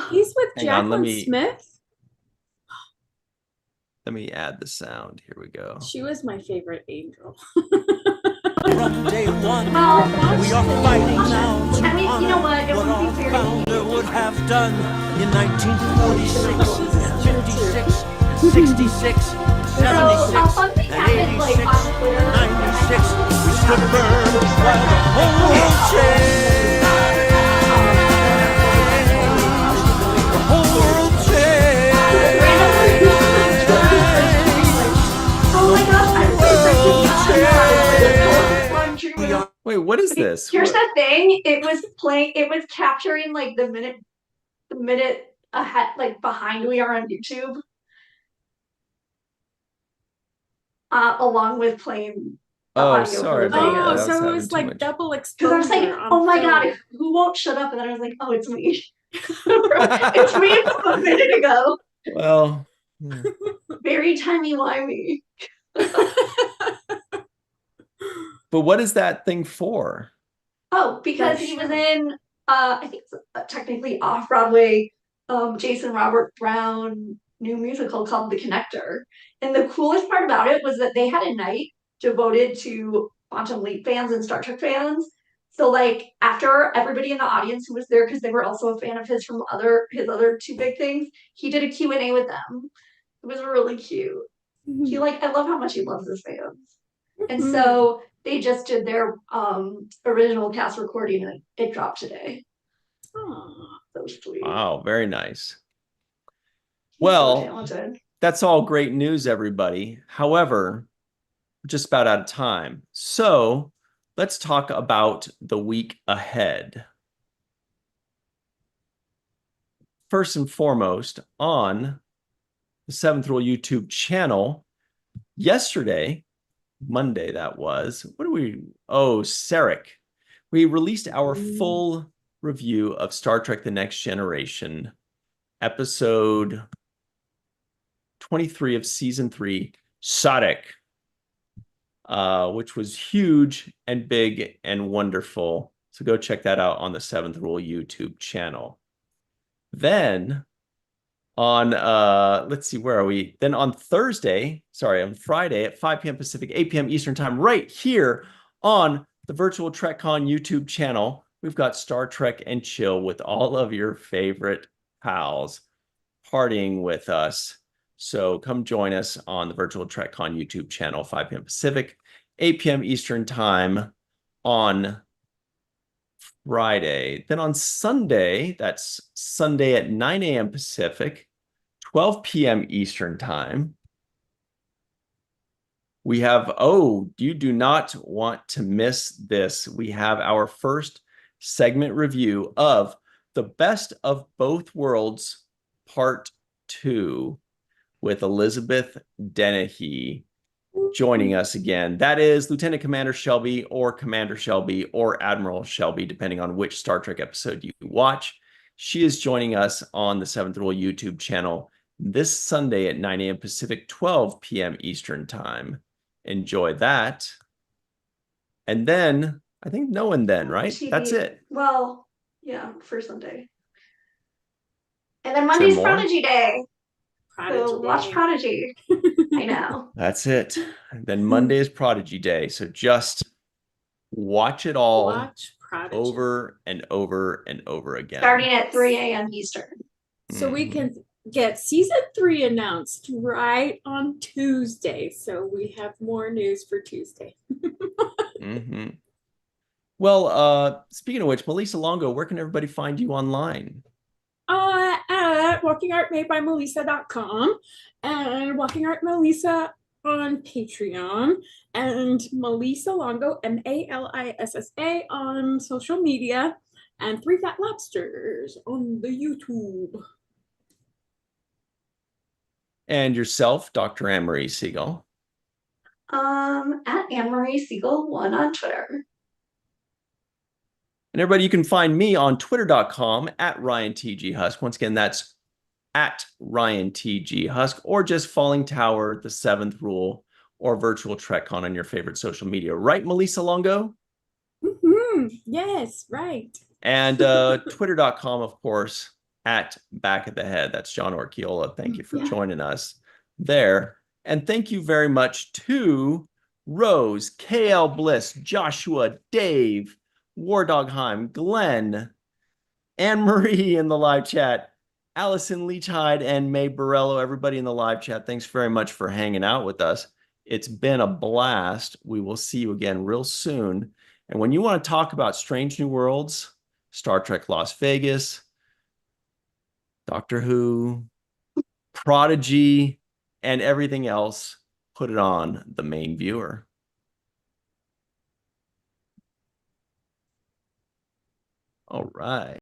He's with Hang on, Jacqueline Smith. Let me add the sound. Here we go. She was my favorite angel. From day one, Well, we are fighting now to I mean, you know honor what? It what wouldn't our be fair. founder would have done in 1946, 56, 66, 76, So a fun thing and happened like 86, on Twitter. 96. We stood firm while the whole world changed. The whole world changed. Oh my gosh, I'm so excited. Wait, what is this? Here's What? the thing. It was capturing like the minute ahead, like behind we are on YouTube. Along with playing the Oh, audio sorry for the about video. that. I Oh, was so it having was too like much. double Because exposure. I was like, on oh my film. god, who won't shut up? And then I was like, oh, it's me. It's me from a minute ago. Well, Very timey-wimey. but what is that thing for? Oh, because he was in I think it's technically off-Broadway Jason Robert Brown new musical called The Connector. And the coolest part about it was that they had a night devoted to Quantum Leap fans and Star Trek fans. So like after everybody in the audience who was there, because they were also a fan of his from his other two big things, he did a Q&A with them. It was really cute. He I love how much he loves his fans. And so they just did their original cast recording and it dropped today. So sweet. Wow, very nice. He's Well, so talented. That's all great news, everybody. However, we're just about out of time. So let's talk about the week ahead. First and foremost, on the Seventh Rule YouTube channel, yesterday, Monday that was, Sarek. We released our full review of Star Trek The Next Generation, episode 23 of season 3, Sarek, which was huge and big and wonderful. So go check that out on the Seventh Rule YouTube channel. Then on, let's see, where are we? Then on Friday at 5 p.m. Pacific, 8 p.m. Eastern time, right here on the Virtual TrekCon YouTube channel, we've got Star Trek and Chill with all of your favorite pals partying with us. So come join us on the Virtual TrekCon YouTube channel, 5 p.m. Pacific, 8 p.m. Eastern time on Friday. Then on Sunday, that's Sunday at 9 a.m. Pacific, 12 p.m. Eastern time, we have, you do not want to miss this. We have our first segment review of The Best of Both Worlds Part 2 with Elizabeth Dennehy joining us again. That is Lieutenant Commander Shelby or Commander Shelby or Admiral Shelby, depending on which Star Trek episode you watch. She is joining us on the Seventh Rule YouTube channel this Sunday at 9 a.m. Pacific, 12 p.m. Eastern time. Enjoy that. And then, I think no one then, right? TV. That's it. Well, yeah, for Sunday. And then Monday's Prodigy Day. So watch Prodigy. I know. That's it. And then Monday is Prodigy Day. So just watch it all over and over and over again. Starting at 3 a.m. Eastern. So we can get season 3 announced right on Tuesday. So we have more news for Tuesday. Well, speaking of which, Melissa Longo, where can everybody find you online? At walkingartmadebymelissa.com and Walking Art Melissa on Patreon and Melissa Longo, Malissa, on social media, and 3 Fat Lobsters on the YouTube. And yourself, Dr. Anne-Marie Siegel. At Anne-Marie Siegel 1 on Twitter. And everybody, you can find me on twitter.com at Ryan TG Husk. Once again, that's at Ryan TG Husk, or just Falling Tower, the Seventh Rule, or Virtual TrekCon on your favorite social media. Right, Melissa Longo? Yes, right. And twitter.com, of course, at Back at the Head. That's John Orchiola. Thank you for joining us there. And thank you very much to Rose, KL Bliss, Joshua, Dave, War Dogheim, Glenn, Anne-Marie in the live chat, Allison Leachhide, and May Borello, everybody in the live chat. Thanks very much for hanging out with us. It's been a blast. We will see you again real soon. And when you want to talk about Strange New Worlds, Star Trek Las Vegas, Doctor Who, Prodigy, and everything else, put it on the main viewer. All right.